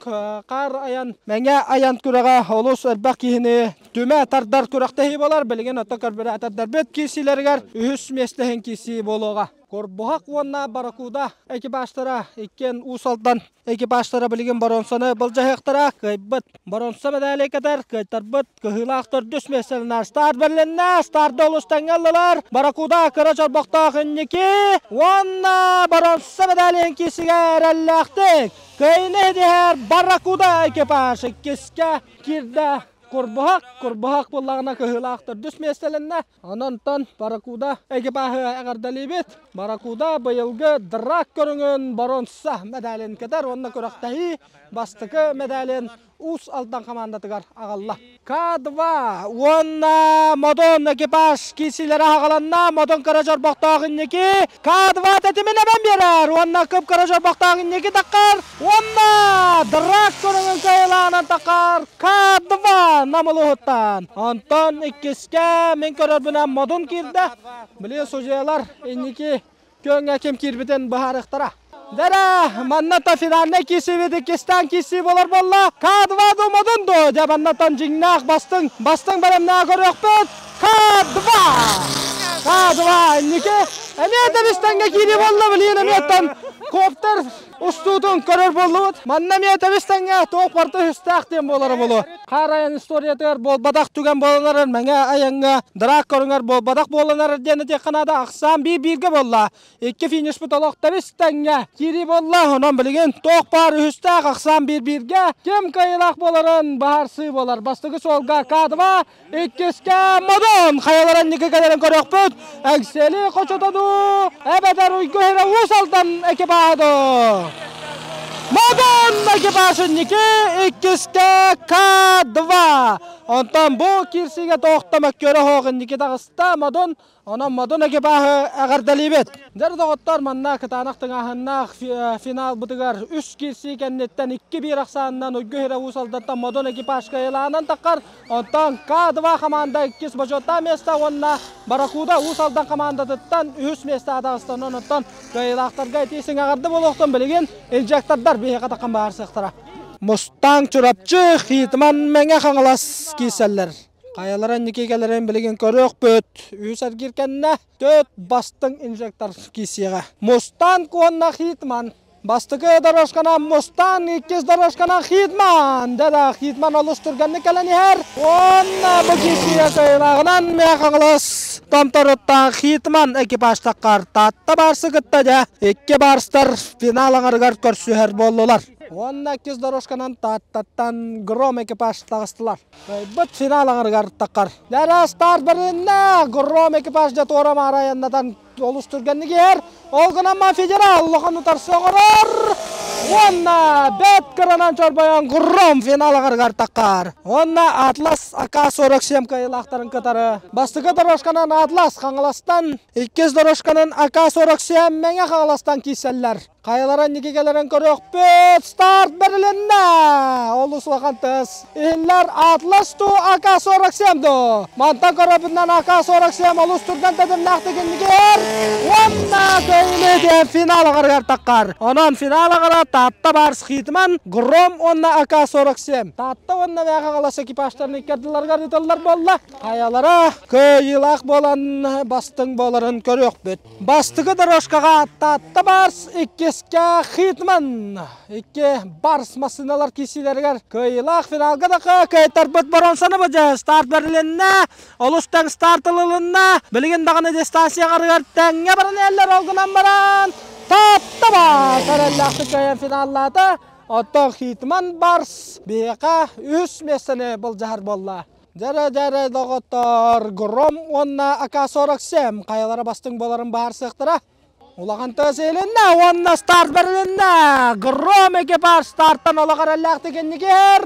kar ayan menge ayan kuraga olus elbak kihini tüme tardar kuraktehi bolar bilgen otakar bir atardar bet kisilergar ühüs meslehin kisi bologa Korbuhak wanna Barracuda ekipajlara ikken usaldan ekipajlara bilgen baronsana buljaheqtara kaybet baronsa medali kadar kaytarbet kahılaqtır düs meselner start berlenna start dolus tangallalar Barracuda karaçar baqta qinniki wanna baronsa medali kisiga erallaqtık kayne diher Barracuda ekipaj kiska kirda Korbuhak bollağına kahılaqtır düs meselenne anantan Barracuda ekipajı agardalibet Barracuda bayılgı drak körüngün baronsa medalin kadar onna köraqtahi bastıkı medalin ус алдан командатыгар агалла. К2 онна модон экипаж кисилер агаланна модон каражар бактагыннеки. К2 тетимине бен берер. Онна кып каражар бактагыннеки такар. Онна дракторун кайланан такар. К2 намылыгыттан. Антон иккиске мен көрөр бuna модон кирде. Биле сожалар энники көңө кем кирбитен бахарыктара. Дара манната финалне кисибеди кистан киси болар болла. К2 думадын до жабаннатан жиңнак бастың барамна көрөкпөт. К2 нике эмете бистанга кири болла билен эметтен коптер устудун көрөр болут. Манна эмете бистанга тоок парты үстактен болар болу. Карайын историятыр бол бадак түген болалар меңе аянга драк көрүңөр бол бадак болалар дени тек канада аксан бирге болла. Эки финиш буталокта бистанга кири болла. Онон билген тоок пар үстак аксан бирге кем кайылак боларын баарсы болар. Бастыгы солга К2 иккиске модон каяларын нике кадерен көрөкпөт. Аксели кочотоду. Эбедер уйгөһөрө усалдан экипажы. Модон экипажы нике иккиске К2. Онтан бу кирсиге токтамак көрө хогын нике дагыста модон Ona modon ekipajı agardalibet. Der dogottar manna katanaqtın ahannaq final butugar 3 kirsi kennetten 2-1 aqsandan öggöhre usaldattan modon ekipaj kaylanan taqqar. Ontan K2 komanda 2 bajota mesta onna Barakuda usaldan komandattan 3 mesta Dağıstan ontan kaylaqtarga etisin agardı boloqtan bilgen eljaktarlar behe taqan bağırsaqtara. Mustang çurapçı Hitman menge qangalas kiseller. Kayaların nikegelerin bilgin körök böt. Üser girkenine 4 bastın injektor kisiye. Mustang konna Hitman. Bastıkı daraşkana Mustang 2 daraşkana Hitman. Dada Hitman oluşturganını kalani her. Onna bu kisiye kaylağınan meyakağılas. Tam tarottan Hitman ekipaj taqqar. Tatta barsı gıttaca. 2 barstar final ağırgar körsü her bollular. Onna 2 daraşkanan tattattan Grom ekipaj tağıstılar. Bıt final ağırgar taqqar. Dara start birine Grom ekipajda toram arayandan oluşturganını ger. Olgunamma federal loqanı tarsoğurur. Onna bet kıranan çorbayan Grom final ağırgar taqqar. Onna Atlas AK-47 kaylaqtarın katarı. Bastıkı daraşkanan Atlas Qangalastan 2 daraşkanan AK-47 menge Qangalastan kiseller. Kayalaran nikegelerin körök bet start berilinne. Olus vakantız. İhiller Atlas tu AK-47 do. Mantan korabından AK-47 oluşturgan dedim naqtigin niger. Onna köyle de final ağırgar taqqar. Onan final ağıra tatta bars Hitman Grom onna AK-47. Tatta onna meyaqa qalas ekipajlarını ikerdilargar ıtıllar bolla. Kayalara köyilaq bolan bastın boların körök bet. Bastıgı daraşkaga tatta bars 2 Hitman 2 bars masinalar kisilerger köyilaq finalga da köytar bıt baronsana baca start berilinne oluştan start ılılınna bilgin dağını distansiya qarıgar tenge baran eller olgunan baran tatta bars arallaqtı köyen finallada otta Hitman bars biqa 3 mesene bol jahar bolla. Jara dogottor Grom onna AK-47 kayalara bastın boların bahar sıqtıra. Ulaqan tăselinne onna start berilinne Grom ekipaj starttan olaqar allaqtı kenniger.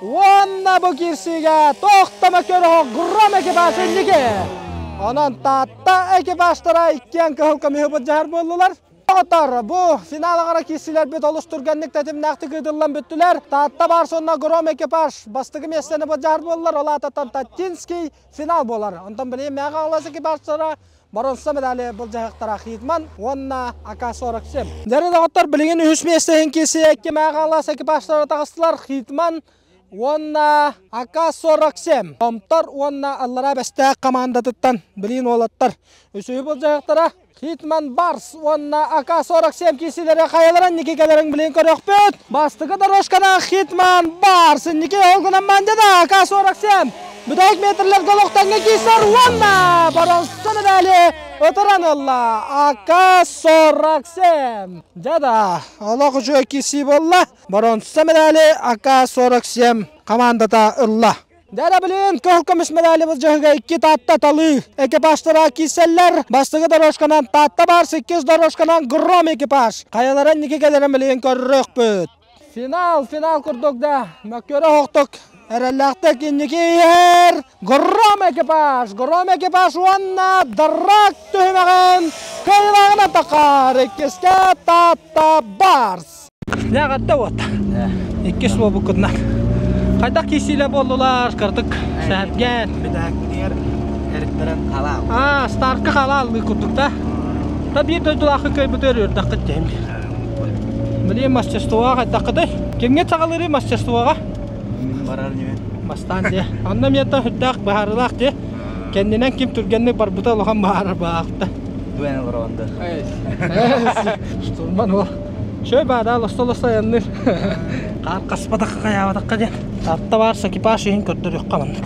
Onna bu kirsige toqtama körü Grom ekipaj ennige. Onan tatta ekipajlara 2 kıhılka mühübüt jahar bollular. Otar bu final ağara kisiler bet oluşturganlık tetim naqti gıdıllan büttüler. Tatta bar sonna Grom ekipaj bastıgı mesene bu jahar bollular. Ola atatan Tatinski final bolar. Ondan bileyim meğe ağlas ekipajlara Baronsa medali bul jahaqtara Hitman onna AK-47. Dere dağıtlar bilgin 3 mesehen kesi ekki meğe ağlas ekipajlara tağıstılar. Hitman onna AK-47. Tomtar onna allara beste komandatittan bilin olattar. Üsüyü bul jahaqtara Hitman bars onna AK-47 kisileri kayalaran nikegelerin bilin körökböt. Bastıgı daraşkana Hitman bars nike olgunan manda da AK-47. Büdek metrler goloqtanga kisar onna baronsa medali oturan olla AK-47. Jada Allah ucu kisi bolla baronsa medali AK-47 komandata illa. Dara bilin köhkümüş medali bu jahıga 2 tatta talı ekipajlara kiseller bastıgı daraşkanan tatta bar 8 daraşkanan Grom ekipaj kayaların nikegelerin bilin körök büt. Final kurduk da. Mökköre hoqtuk. Erellakta kinniki yer. Grom ekipaj vanna darrak tühmegen. Kaylağına takar. İkiske tatta bars. Ne kadar ot? İkis bu kudnak. Kayda kisiyle bollular kırdık. Şehirgen. Bir daha gidiyor. Eritteren halal. Starkı halal kurduk da. Da bir de dulakı köy bütürüyor dakika değil. Bileyim masçestuğa kayda kıday. Kimge çağılırı masçestuğa? Barar niye? Mastan diye. Annem yata hüddak baharılak diye. Kendinden kim türgenlik var bu da lohan baharır bağıqta. Duyan var onda. Sturman o. Şöyle bağda losta yanılır. Kar kaspadak kayavadak diye. Hatta varsa ki paşeyin kötür yok kalanlık.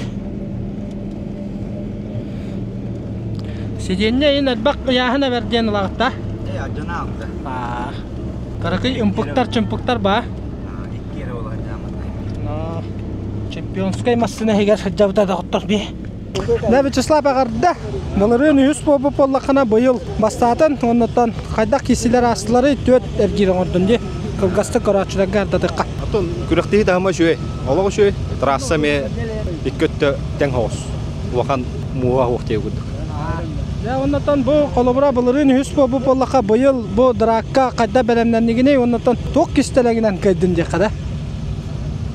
Sidiğinde yine bak yahına verdiğin lağıtta. Acına aldı. Karakay çımpıktar ba. 2 kere olacak ama. Чемпионской массына хегер хажабыта да хоттор би. Да Вячеслав агарда. Баларын үс бобу поллакана быйыл бастатын, оннотон кайдак кисилер астылары төт эргир оңордун ди. Кылгасты корачыдагы ардадыкка. Атын күрәктеги тагыма шуе. Алага шуе. Трасса ме иккөттө тең хос. Улахан муа хохтег күдүк. Я оннотон бу колобура баларын үс бобу поллака быйыл бу дракка кайда белемнендигине оннотон ток кистелегинен кайдын ди када.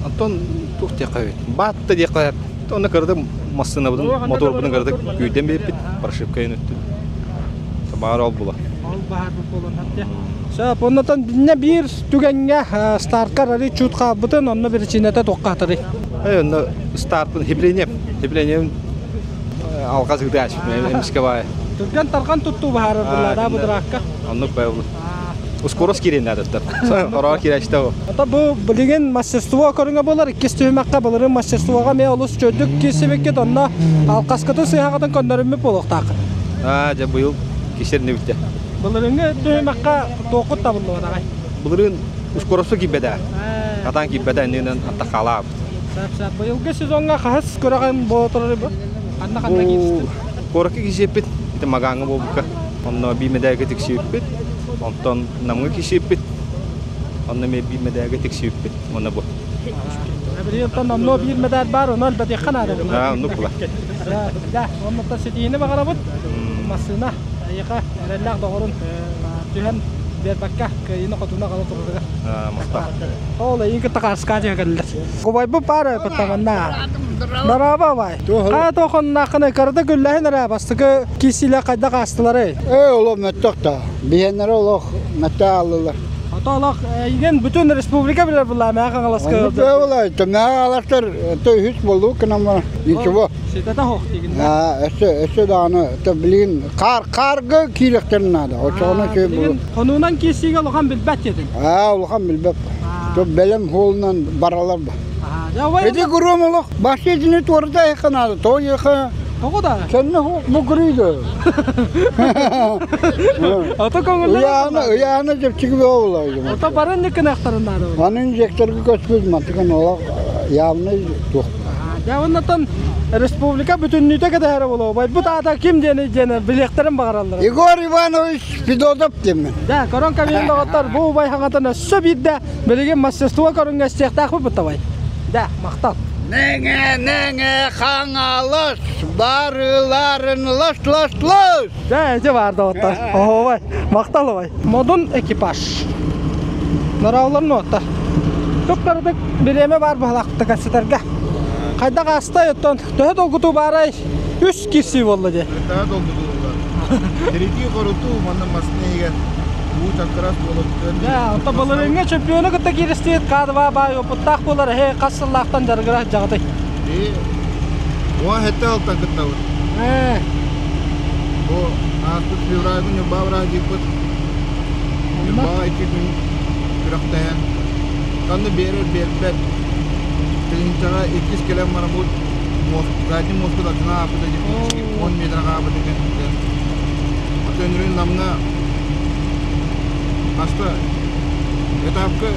Антон тухте кайт. Батты ди кайт. Оны кырдым массына будым, мотор будым кырдык. Күйден бепит, паршып кайын өттү. Табар ал була. Ал баар болон хатте. Шап оннотон бине бир түгенге старткар ари чут кабытын онно бир чинете токкатыры. Оны старттын хиблением алгаз гыдач. Эмиске бай. Түген таркан тутту баар булада бу дракка. Онно байбыл. Скорость кирен надо так. Орар кирәчтә о. Ата бу билеген мастерство көрүнгө болар. Кестөмәккә булыры мастерствога ме олус чөдүк кесебекке донна алкаскаты сыягатын көндөрүмө болоктак. Жа быйыл кешерне битте. Булырыңга дөмәккә токут табылды адагай. Булырын скоростька кибеда. Атан кибеда ненен атакалап. Сап быйылгы сезонга хас көрөгөн болотуры бу. Анна кандай кирсти. Коракка кишепит. Магаңга болбука. Онно бимедәге тикшипит. Онтон намгы кишипит. Онно ме бимедәге тикшипит. Онно бу. Абриелтан онно бир медаль бар, онно албетте канады. Онно була. Да, онно тасидине багарабыт. Масына, айга, реллак догорун. Түһән бербакка, кыйны котуна кала турдыга. Маста. Ола инге такаска жегеллер. Гобай бу пара патаманна. Дараба бай. Ка тохонна кына кырды гүлләһен рабастыгы кисиле кайда кастылары. Oğlum mettokta. Bihenler olok metta alırlar. Аталак иген бүтүн республика билер булар мага каласка. Onu böyle işte ne alaklar hiç buldu kanama. Nичего. Сетата хох деген. Ese dağını bilin kargı kirekten nada. O çoğuna şey bu. Konundan kesiga lokan bilbet yedin. Ulkan bilbep. To belem holundan baralar ba. Ya vay. Edi gurum olok. Başyedini torda yakanadı. To yaka. Togo da. Sen ne bu guruydu. Ata kongulla. Uyağına cep çıkıp olaydı. Ata baran ne kınaklarındadı. Onun jektörü göçmüş mantıkan olak. Yağını yok. Ya ondan Respublika bütünlüğüne kadar oluyor. Bu da kim diyene bileklerim bağırırlar. Igor Ivanoviç Fidodov demin. Da koron kabinin dağıtlar bu bay hangatına söbide belki masastua koron geçecekler bu tavay. Da maktal. Nenge kanalış barıların laş. Da ne var dağıtlar. Oh vay maktal vay. Modun ekipaj. Naravların otlar. Çok kardık bireme var bu halakta kaseterge. Kayda kasta yutton. Töhe dolgutu baray. 3 kişi oldu diye. Daha dolduruyorlar. Diretiyor korutu mandan masneye gel. Bu çakras bolup. Ya, ota balırınga çöpüyonu kıta giristiyet kadva bay oputtak bolar he kasıllaktan jargıra jağıtay. O hette altan kıtta var. O astut fevral günü babra giput. Ba iki gün kıraktayan. Kandı berer. Telincara 2 kilo maramut. Gaji mostu da tına apıda giput. 10 metre kapıda giput. Atönürün namına hasta etapkı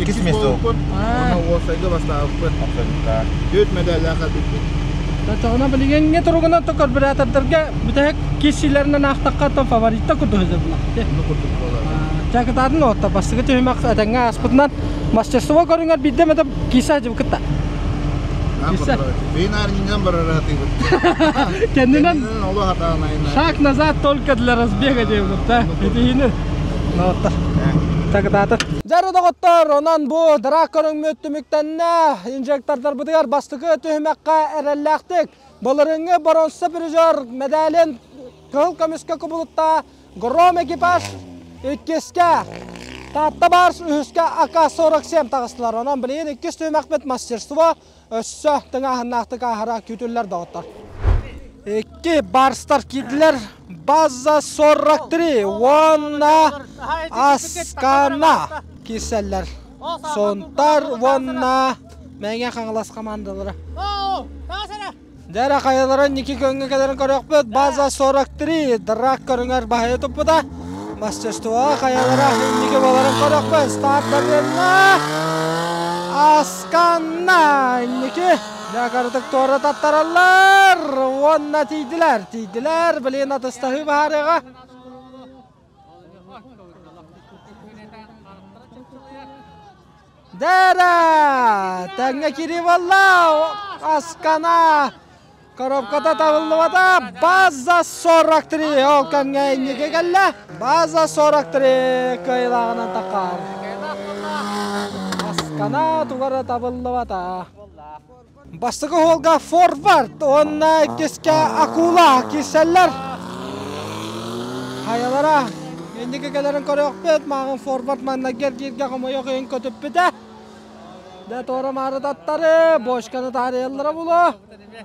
İkisi mesut. Ona olsaydı basta apıt. Dört medalya kalbitti. Taçağına bilgen ne turguna tokar biratarlarga bütün kişilerine naqtaqqa favorita kudu hızlı. Bunu kurtup olar. Çakıtadın otta basıgı tüymek atanga aspıtından Мастерство көріңер бидем это киса жыбкытта. Бинарнинен барараты. Кендинен Олу хатаны айна. шаг назад только для разбега девдер, да? Идеяны. Ноттар. Тагдаты. Жары доғыттар, онан бұ дырақ көрің мөттіміктенне инжектордар бұдығар бастығы түймекқа әрелләқтік. Бұлырыңы бронса біржор медален кыл көміске күбілітта гром экипаж өткеске татта барс үхіске АК-47 тағыстылар. Онан білейін 2 түймекпет мастерство өссі тыңағыннақты қағыра күтілер доғыттар. 2 барстар кеділер база 43 онна аскана кеселлер. Сонтар онна мәңе қаңылас командалары. Дәрі қайыларын 2 көңгі кәдерін көрек бөт. База 43 дырақ көріңер бағайы тұппыда. Мастерство қайылары 2 боларын көрек бөт. Старт бәрдеріні аскана 2 Жақардық торы таттаралар, онна тейділер, білейін атыстағы бағарыға. Дәрі, тәңе кері болла, аскана, коробката табылды бата, база 43, ол кәмге енеге кәлі, база 43 көйлағынан тақар. Аскана туғары табылды бата. Бастығы олға форвард, онна кеске акула, кеселлер. Хайалара, ендегі кәлерін көрі өкпет, мағын форвард манна керге қымы өқ ең көтіп біті. Дәт оры марыдаттары, бошқаны тареллары бұлы.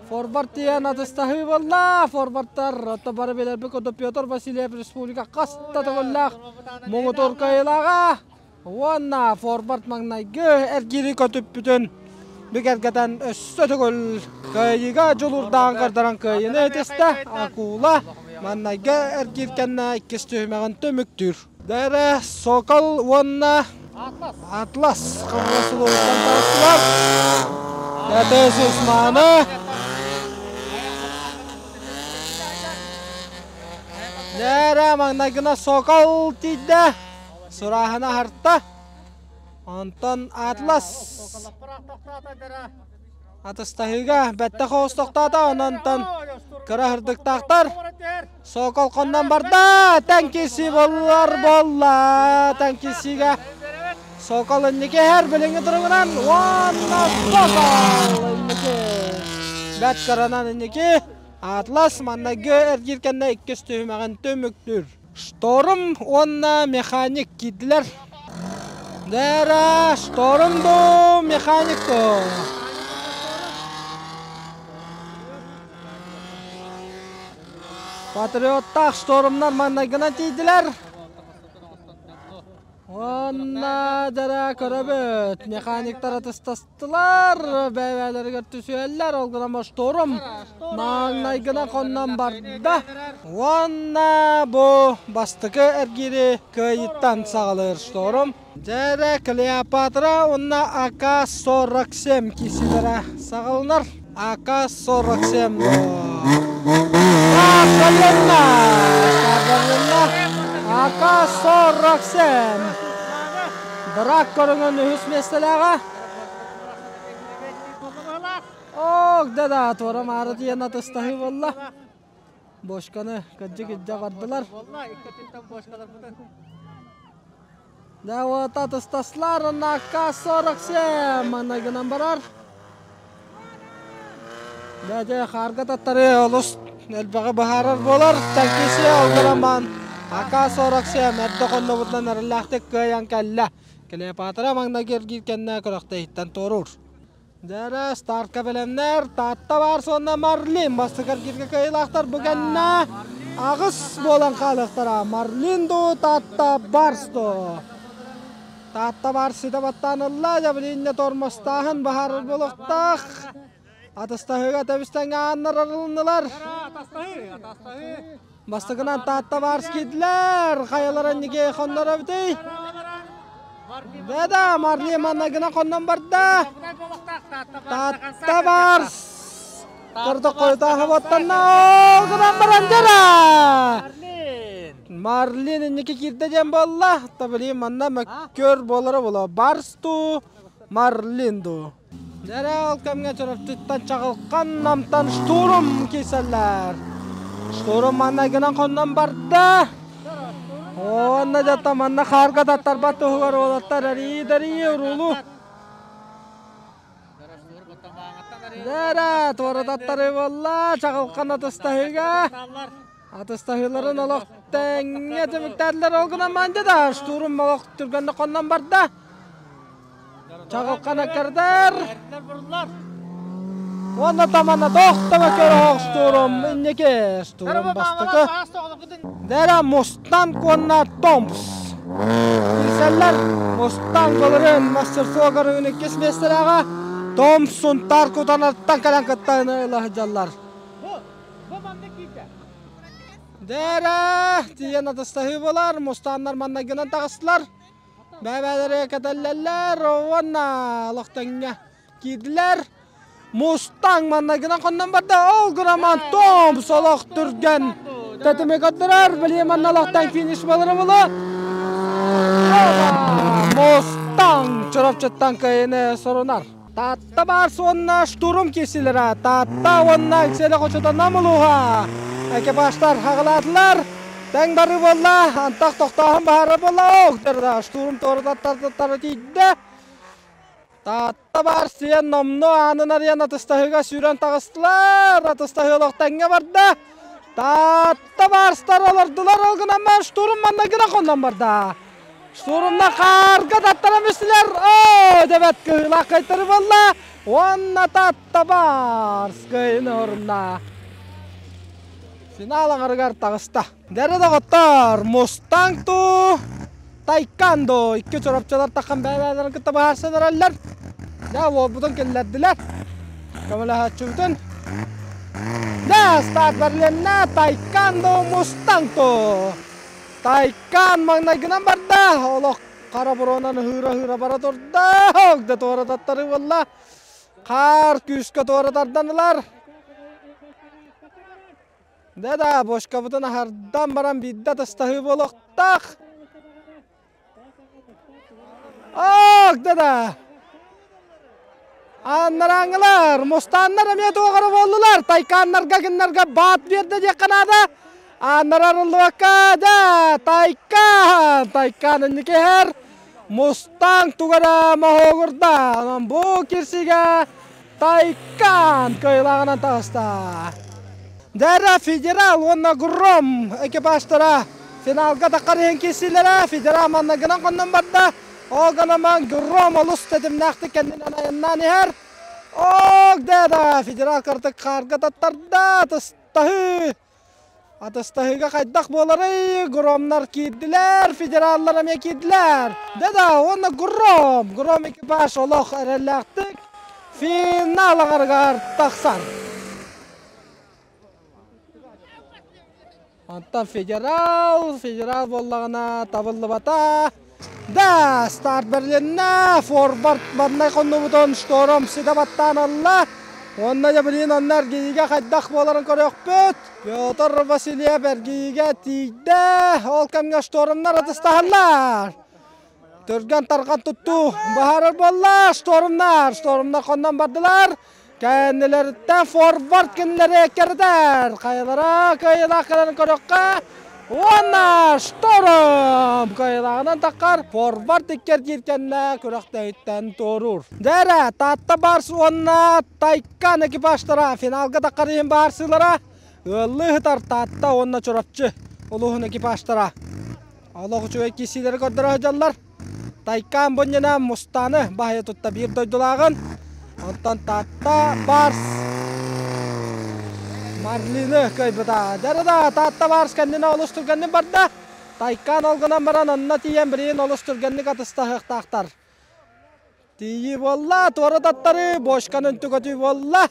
Форвард дейін атыстағы болла, форвардтар, отты бары белер бі көтіп Петр Васильев Республика қасты тұғыллақ, мұңы торқайлаға. Онна форвард маңнайғы әргері көтіп бүтін. Бігергеден өссі түгіл көйіға жолырдан қырдаран көйіні етесті акула маннайға әргеркенне 2 түймеген төміктір. Дәрі Сокол онна Атлас қағыласылы ұлттан тарыстылар. Дәтес Усманы. Дәрі маңнайғына Сокол тейді. Сұрағына хартта. Антон Атлас атыстағыға бәтті қоғыз тоқтады, онантан кірі тақтар. Сокол қондан барда, тәңкесі болар болла, тәңкесіге. Сокол үннеке әр біліңі тұрғынан, онна Сокол үннеке. Бәт қыранан үннеке, Атлас маннағы әргеркенне 2 түймеген төміктір. Шторм онна механик кеділер. Дәрі штормду механикто. Патриоттақ штормнар маңнайғына тейділер. Онна дәрі көрөбөт. Механиктар атыстастылар. Бәйбәлерге түсуелер. Олғынама шторм маңнайғына қоннан барды. Онна бұ бастықы әргері көйіттан сағылыр шторм. Дәрі Клеопатра, онна АК-47 кесілері сағылынар. АК-47. АК-47. Дырақ көріңін үхіс местеліға. Оқ, дәді атуарам ары дейін атыстағы болла. Бошқаны күджі-күджі қардылар. Дәуат атыстаслар, онна АК-47 маннайғынан барар. Дәде қарға таттары олыс әлбәғі бағарар болар. Тәңкесі олғыраман АК-47 әрді қонны бұдан әріләқтік көйен кәлі. Клеопатра маңна кергеркенне күріқті еттен торур. Дәрі стартқа білемнер, татта бар сонна Марлин. Басты кергерге көйлақтар бүгенне ағыс болан қалықтара. Марлин ду татта барсты. Татта барсы да баттанылла, жабылинне тормостағын бағарыр болуқтақ. Атыстағыға тәбістен ғаннар арылынылар. Бастығынан татта барс кеділер. Қайаларын неге қондар өбдей. Дәді Марлин маннағына қондан барды. Татта барс. Тұрды қойтағы боттанна оғынан баран жара. Марлин иннеке кирдеден болла. Табили манна мөккөр болары бола. Барсту Марлинду. Дәрі ол кәмге тұрып түттен чағылқан намтан штурым кейселлер. Штурым манна гынан қоннан барды. Онна жата манна қарға даттар баты ұғар олаттар әрі ұрулу. Дәрі туары даттары болла чағылқан атыстағыға. Атыстағыларын олық тәңе жеміктәрлер олғынан манды да. Штурым олық түргенді қоннан барды. Чағылқан әкірдер. Онна таманна тоқтама көрі оқ штурым. Иннеке штурым бастықы. Дәрі мұстан конна Томпс. Кеселер мұстан болырын мастерсуға көрігіні кесместер аға. Томпсын таркудан арттан кәлен кіттайын айлағы жаллар. Дәрі тиен атыстағы болар. Мұстаннар манна гынан тағыстылар. Бәбәлері кәтәлләләр, онна лықтаңға кейділер. Мұстан манна гынан қоннан барды, ол ғыраман Томпс олық түрген. Тәтіме көттірер, біле манна лықтан финиш болыры болы. Мұстан чұрап чыттан көйіне сұрынар. Татта бар сонна штурым кесілері, татта онна үкселі қочыдан намылуға. Экипаждар хағыладылар. Тәң бары болла, антақ тоқтағын бары болла оқтырда. Штурым тордаттары тейді. Татта бар сен номну анынар ен атыстағыға сүйрен тағыстылар. Атыстағы олықтаңға барды. Татта барстар олардылар олғынан мән штурым манна гына қондан барды. Штурымна қарға таттара мүсілер. Дәбәт күйіла қайтыры болла. Онна татта барс күйіні орынна. Финалың арығар тағыста. Дәрі дағыттар, Мустангту, Тайканду. Икі чорапчалар таққан бәләлерін күтті бағарсыныр әлілер. Да, ол бұдың келілерділер. Көмілі хатшы бүтін. Да, старт бәрленна, Тайканду, Мустангту. Тайкан маңнайгынан барды. Олық қара бұронан хыра бара тұрды. Оғды тоғырататтары болла. Қар күйіскі тоғыратарданылар. Дәдә, бошқа бұтын ағардан баран бидді тастағы болуқтақ. Дәдә. Аннар аңылар, мұстаннар әмет оғыры болдылар. Тайканнарға кінлерге бат берді де қанады. Аннар арылды өккеді. Тайкан үндіке әр. Мұстан тұғыра мағығырда. Бұл керсіге Тайкан көйлағынан тағыста. Дәрі федерал, онна Гром экипаждара финалға таққарыған кесілері. Федерал манна гынан қоннан барды. Оғана ман Гром олыс дедім нақты кәндінен айыннан ехер. Дәді федерал қартық қарға таттарда атыстағыға қайдақ болары. Громнар кейділер, федераллар әме кейділер. Дәді, онна Гром экипаж олық әреліқтік. Финал ағарғар тақсан. Антан федерал боллағына табылды бата. Да, старт бәрленна, форвард барнай қонды бұтын шторым сида баттан алла. Онна жабылин оннар гейге қайдақ боларын көрек бүт. Петр Василия бәргейге тейді. Ол кәмге шторымнар атыстағылар. Түрген тарған тұтту. Бағарыр болла, шторымнар қондан бардылар. Кәнелерден форвард кәнелері әкердер. Қайылара қыларын көрекқа. Онна шторым қайылағынан таққар. Форвард әкер кейткеніне көректі өттен торур. Дәрі, татта барсы онна Тайкан экипаждара финалға таққар ең барсылара. Өліғытар татта онна чорапчы. Олығын экипаждара. Олығы чөй кесілері көрдірі жаллар. Тайкан бұнена мұстаны бағайы тұтта бір дойдылағын. Онтан татта барс. Марлины көйбіда. Дәріда татта барс кәндіне олыстыргеннің барды. Тайкан олғынан баран онына тиен бірейін олыстыргенні қатыстағы тақтар. Тейі болла, туары таттары, бошқан үнті көтүй болла.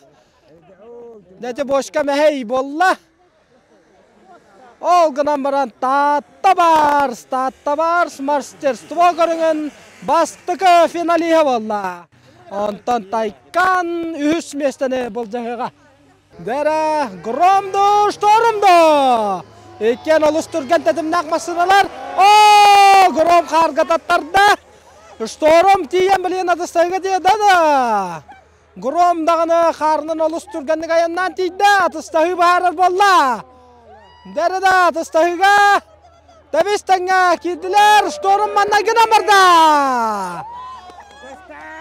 Дәте бошқа мәхей болла. Олғынан баран татта барс, мастерство көріңін бастықы финалиға болла. Онтан Тайкан үхіс местені бұл жағыға. Дәрі, Громды, Штормды. Ekken oluşturgan tedimnak masınalar. Oo, Grom kargatatlarda. Storm tiyen bilen atыстайга deydi da. Grom dağını karnın oluşturganlık ayandan deydi. Atыстайı baharır bolla. Derede atыстайga. Debistanga kidiler. Storm manna gina barda.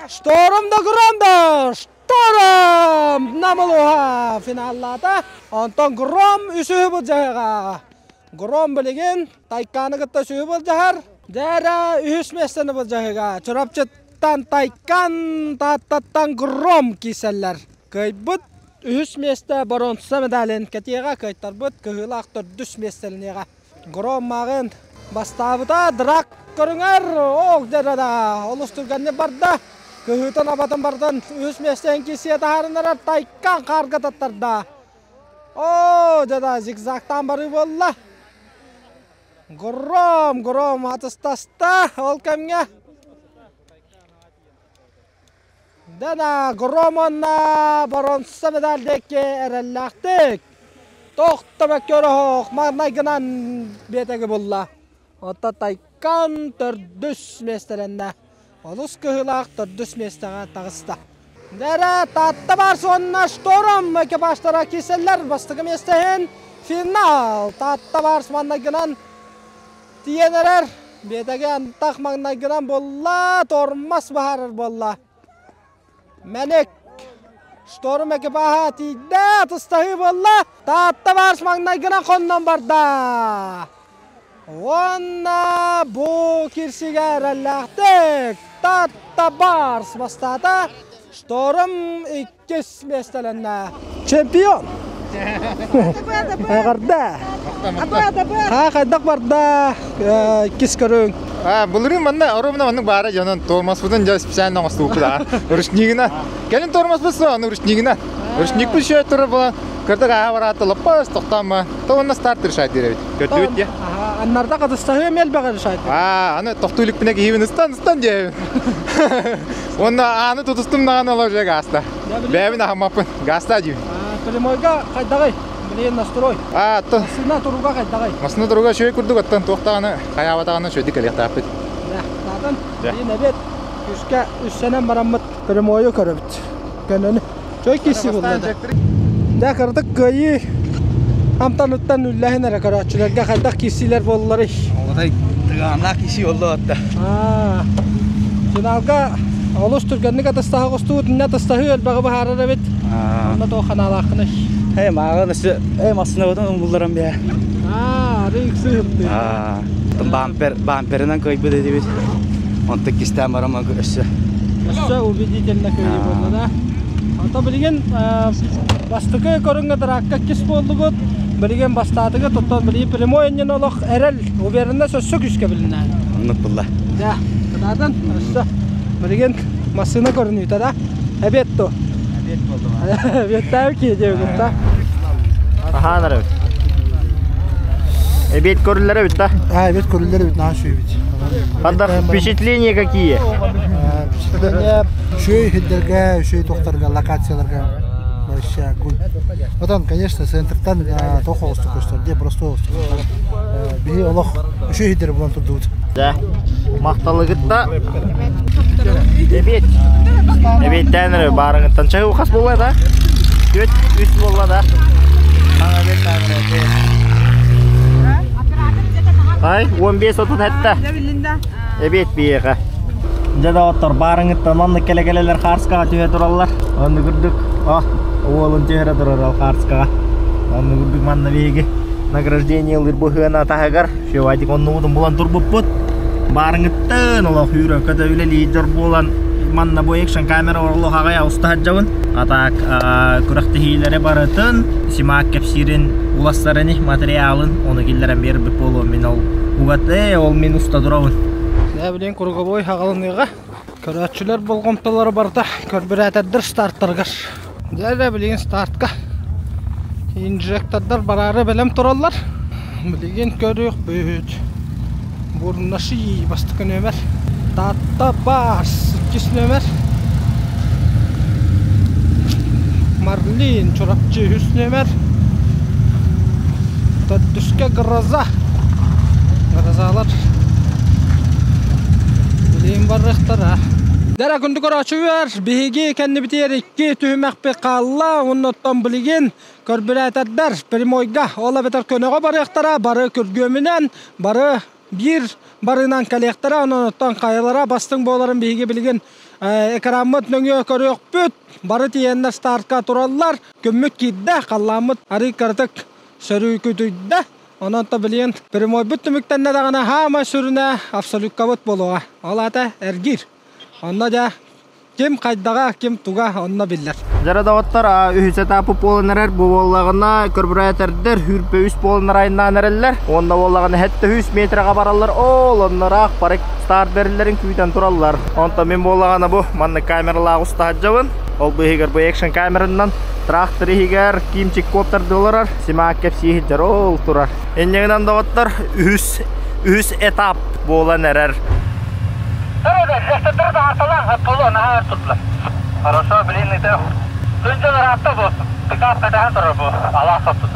Storm da Grom da. Storm namuluha finallada. Ondan Grom üsü bu jaga. Grom bilgin taykanı gıtta süyü bu jahar. Dera ühüs meseni bu jaga. Çorapçıttan taykan tattattan Grom kiseller. Kaybıt ühüs meste baronsa medalin ketiga kaytar bıt kıhılak düs meselinega. Grom mağın bastavıda drak körünger oğ derada oluşturganne barda. Kıhıtan abatın bardan ühüs mesten kisiye taharınlara taykan kargatatlarda. Oo deda zigzagtan barı bolla. Grom atыстasta ol kemge. Deda Gromonna baronsa medaldeki erellaktik. Toqta bekkörü hoq magnaygınan betegi bolla. Otta taykan tördüs mesterende. Olus kıhılaq tördüs mestega tağısta. Dere tatta bar sonuna Storm ekipajlara kiseller bastığı mestehen final. Tatta bar magnaygınan diyenerer. Betegi antaq magnaygınan bolla tormas baharır bolla. Menek Storm ekipaja tide atыстайы bolla. Tatta bars magnaygınan kondan barda. Onna bu kirsiga erellaktik. Tatta bars bastata. Storm ikkis mestelenne. Çempiyon. Qarda. Ha qaydak barda. Ikkis körün. Bulurun manda orumna manның бары жанан тормаспыдан жа специально наступда. Ручнигина. Келин тормаспысы, аны ручнигина. Ручник бу шөй туры була. Кырдык ага бараты лапас токтама. Тонна старт решать деребит. Көтөт я. Аннарда кадыстагы мел багы решать. Аны токтулук менен кийин стан же. Онна аны тутустум наган оложе гаста. Бебин ахмапын. Гаста жи. Прямойга кайдагы. Блин настрой. То. Сына туруга кайдагы. Масына туруга шөй курдук аттан токтаганы, каябатаганы шөй дикелек тапты. Надан. Ин эбет. Үскә үссенен бараммыт. Прямойга көрөбүт. Көнөнү. Чөй киси булды. Да кырдык гайы. Амтануттан үлләһенә карачыларга кайдак кисилер боллары. Одай тыгана киси болду атта. Финалга олуштурганнык атастагы костуут инне атастагы элбагы баһарар эбит. Онда то ханалакны. Маған өсі масына өтін ұмылдарам бе. Рейксі өтті. Бамперінен көйбі деді бет. Онты кестен барама өсі. Өсі убедительна көйі болды да. Ата білген бастықы көрінгі дыраққа кес болды бұд. Білген бастатығы тұттан білген прямой енен олық әріл. Оберінде сөзсі күшке білінен. Ұнық бұлла. Да, қыдадын өсі. Білген масына көріні өті да. Әбетті. Әбетті кейде өкітті. Ahanlar evet. Бет көрілері бит да? Бет көрілері бит, наша бит. Впечатления какие? Впечатления шөй хиддерге, шөй тоқтарға, локацияларға. Вообще огонь. Потом, конечно, центртан тоқы осты көстерде, просто осты көстерде. Бей олық шөй хиддері бұлан тұрды бұд. Да. Мақталы гытта. Бет тәнірі барыңын танчағы ұқас болай да? Көт үст болай да? Ay, 15 otun hatta. Evet biyeğe. Jada otur barыңыттан онны келе-келелер Харскага түйе тураллар. Онны күрдүк. Оолун түйе туралар Харскага. Онны күрдүк манна биеге. Награждение ылыр бухына тагар. Шевадик онны удун булан турбуппут. Барыңыттан ола хүйрө көтө биле лидер болан манна бу экшн камера орлогага я устаджабын. Атак күрәкте хиләре барытын, симак кепсирин уластарыны материалын, оны килләрен берип болу мен ол угаты ол мен уста дурабын. Я билен кургабой хагалыныга көрәтчүләр болгомталары барда, көрбүрәтәдер старттаргар. Я билен стартка. Инжектордар барары белем тураллар. Билен көрүк бүт. Бурнаши бастык нөмер. Татта бас 2 нөмер. Marlin çorapçı Hüsnü Ömer. Tördüske garazalar. Bileyim barrıqtara. Dara gündü koraçıver, bihigi kendi biter 2 tühümek pe qalla, ondan bilgin körbürätler primoyga, ola beter könöge barrıqtara, barı körgömünen, barı bir barınan kalektara, ondan kayalara bastın boların bihigi bilgin ekramıt nöngö körüyok büt, barı tiyenler startka turallar, kömmük kidde, qallamıt arı kartık sörü kütüydde. Ondan da bilin primoy bütümükten ne dağına hama sürüne absolut kabut boluğa. Olata ergir. Onda ja kim kaydaga kim tuga onna biller. Jara dağıtlar ühüse tapıp bolanarar bu bollağına körbüräterler hürpe üst bolanar ayından ereller. Onda bollağına hette 100 metrega barallar. Onlara parek start berillerin küyden turallar. Onda men bollağına bu manna kameralar usta hajabın. Ol bu higer bu action kamerandan traktör higer kimçik kopter dolarar. Simak kepsi higer ol turar. Enjegden dağıtlar ühüs etap bolanar. Evet, işte burada artalan polo nahar tutla. Хорошо, блин, это. Tuncalar hatta bu. Pikap kadar durur bu. Allah tuttu.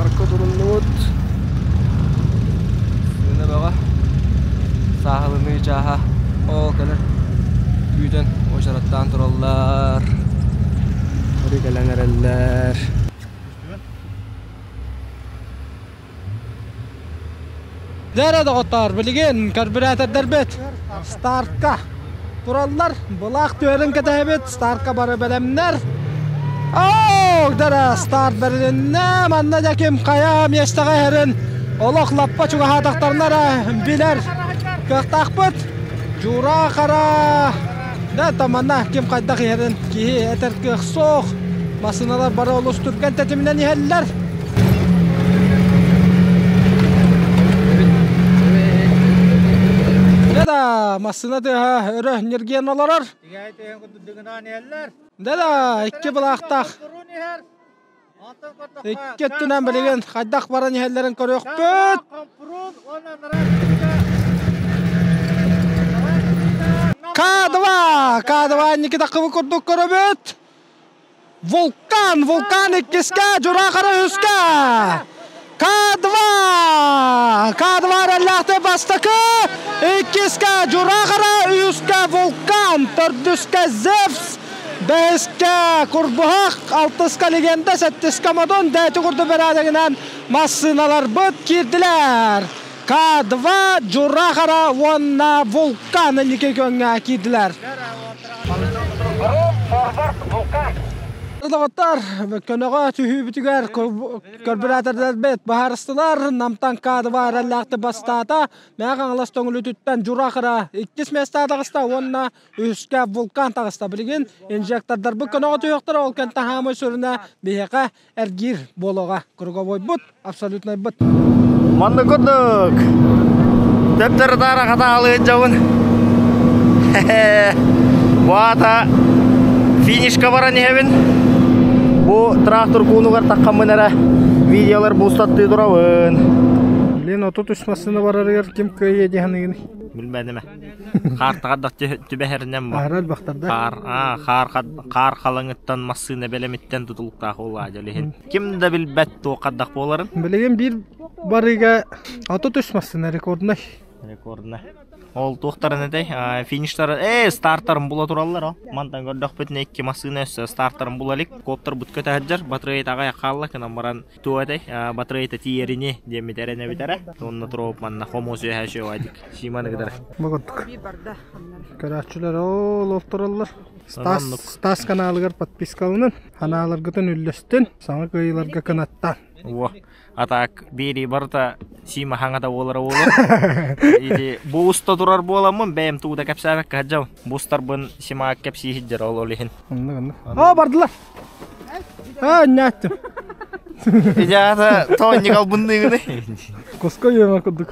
Arka durumut. Şuna bağa. Sahilini jaha. O kadar. Büyüden o şarattan turallar. Oraya gelenereller. Dara dağıtlar bilgin körbüräter derbet. Startka turallar. Bulaq tören ketebet startka barı belemler. Dara start berilinne manna jakim kayam yestaga herin. Oloq lappa çuga hataqtarnara biler. Köqtaqpıt. Jura qara. Da tamanna kim qaydak herin ki eter köqsoq. Masınalar barı oluşturgan tetiminden yeller. Dada masına da öre nirgen olarar. Dada iki bulaqtaq. İki tünen bilgen qaydak baran yehellerin körüq büt. Kadva niki takımı kurduk körübüt. Vulkan ikkiske jura qara hüske. Kadva rallahte bastakı. İkiske jura qara hüske vulkan. Tördüske Zeus. Beşke kurbuhaq. Altıska legenda. Settiska madon. Deti kurdu beradeginen masınalar büt kirdiler. Kadva jura qara vonna vulkan niki könge kirdiler. Dağıtlar, könöge tühü bütüger körbüräterler bet baharıstılar, namtan kadva rallaqtı bastata, meğen alas toңulü tütten jura qara, ikkis mesta dağısta, onna üske vulkan dağısta bilgin, injektardar bu könöge tühüqtar, ol kenta hamı sürüne biheqa ergir bologa, kurgovoy but, absolutnay but. Mandı kurduk. Tepter dara kata alıyın javun. Bu ata finishka baran yevin. Bu traktör kunugar takkamınara videolar bustattığı duravın. Len otut üsmasını bararıgar kim köye dihanıgını? Bilmedime. Kar taqaddaq tübeherinden bu. Aral baktarda. Kar qalаңıttan masını belemitten tutulukta ola jalihin. Kim de bilbet o qaddaq boların? Bilegen bir barıga otut üsmasını rekorduna. Ol toxtarın edey, finishtar, startarın bula turallar o. Mantan gördük bütüne 2 masını össe startarın bulalik. Kopter bütkö tahajjar, batarayı tağa qalla kenan baran tu edey, batarayı ta tiyerini demitere bitere. Onna turup manna homosu haşe oydik. Şimanı kadar. Bakıttık. Karaççılar ol turallar. Stas kanalıgar patpiskalının, hanalargıtın üllestin, sana kıyılarga kanattan. Wah, atak biri barta sima hangata olara olar. Idi bu usta durar bolamın bem tuğda kapsabak kajaw. Bustar bun sima kapsi hijjar olihin. Anladım. Bardılar. Nyattım. İcata toğni kal bundu ne? Kosko yema kuduk.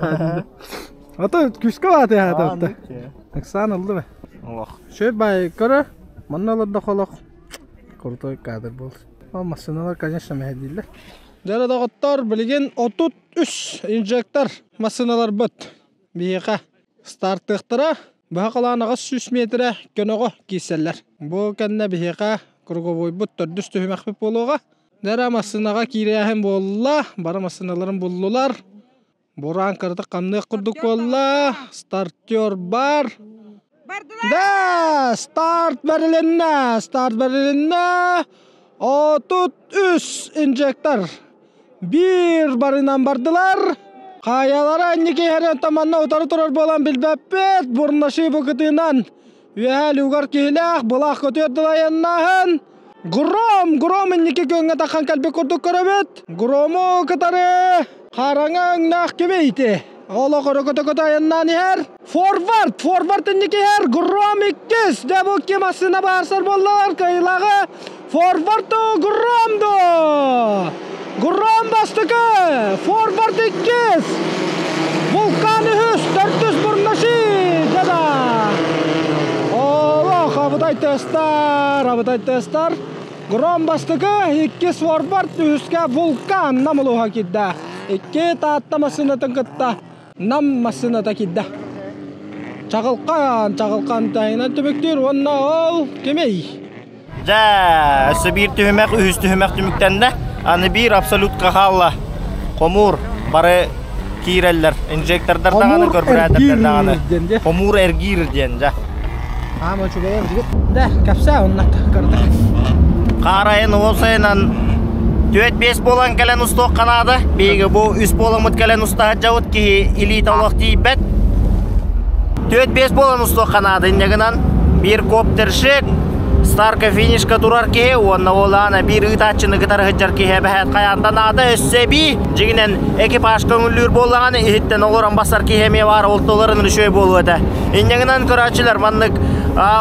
Ata küska var ya hatta. Aksan oldu mu? Allah. Şöyle bay kara. Mannalar da xalaq. Kurtoy kadir bol. Ama sınalar конечно mehdiler. Jara dağıtlar bilgin 33 injektör masınalar bit. Biqa start tıqtıra. Baha qalanağa 100 metre könöge kiseller. Bu kenne biqa kurgovoy bit düstü mahbub boluğa. Дәрі масынаға кирияхен болла, бары масыналарын боллулар. Боран кырдық қамнық құрдық болла, стартер бар. Да, старт берілінна. Отут үс инжектор. Bir barынан бардылар. Қаялары әннеке әрен таманна отары тұрар болан білбәппет. Бұрыннашы бұқытынан. Үйәл ұғар кейләқ, бұлақ көтерділа яннағын. Гром әннеке көнге таққан кәлбе көрдік көрімет. Грому кытары. Қараңың нақ кемейті. Ола көрі көті яннан ер. Форвард әннеке ер. Гром 2. Дәбі кемасына барсар болалар кайлағы. Форварду Громду. Гром бастықы. Форвард 2. Vulkan 400 burnlaşı. Dada. Ola abıday testar. Grom bastığı 2 forward üstka Vulkan namuluha kidda. 2 taatlamasını tınkıtta. Nammasını da kidda. Çağılkan tayınan tümüktür. Onna ol kemey. Ja, bir tühümek, üst tühümek tümükten de. Anı bir absolut kahalla. Komur, barı kireller, injektörler dağını körpüraderler dağını. Komur ergir diyen ja. Ama çubaya gidip de kapsa onunla kırdık. Qarayın olsaynan 4-5 bolan kelen usta kanadı. Begi bu üst bolamıt kelen usta javut ki ilit olaq deyibet. 4-5 bolan usta kanadı indeginan bir kopterşik starka finishka durar ki onna olana bir ıtaçını gitar hıccar ki hebehet kayandan adı össebi jiginen ekipaj köngüllür bolağını ihitten oluran basar ki hemeye var oltolarının şöy boluğuda. Indeginan köraçılar manlık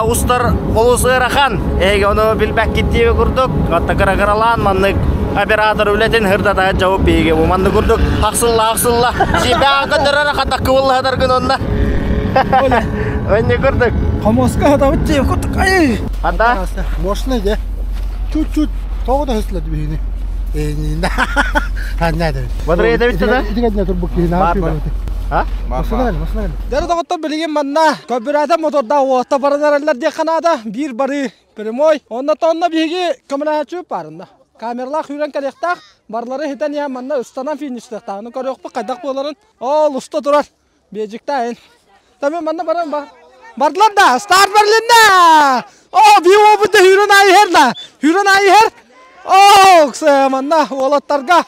ustar olus ırakan ege onu bilbek gittiği kurduk hatta kıra-kıralan manlık operator ületin hırda da cevap bege bu manlık kurduk haksılla jibe akıdırara hatta kıvılla hadar gün onda önce kurduk Kamoska hada bitti kurduk ay hada Boşuna ge. Çut toğda hısladı beni. Ha ne dedi? Badrıya da bitti de? İdikadına dur bakayım ne yapıyor? Ha? Boşuna gel. Dere dağıtta bilgin manna. Köbürada motorda oğta baranarlar diye kanada bir bari primoy. Onda bilgi kamera açıp barında. Kameralar hüren kalektak. Barları hiten ya manna ustanan finiştek tağını körüyok bu kaydak boğların. Ol usta durar. Beyciktayin. Tabi manna baran bak. Bardılar da start Berlin'de. Bir o bu da hüren ayı her la. Hüren ayı her. Kısa manna oğlatlarga.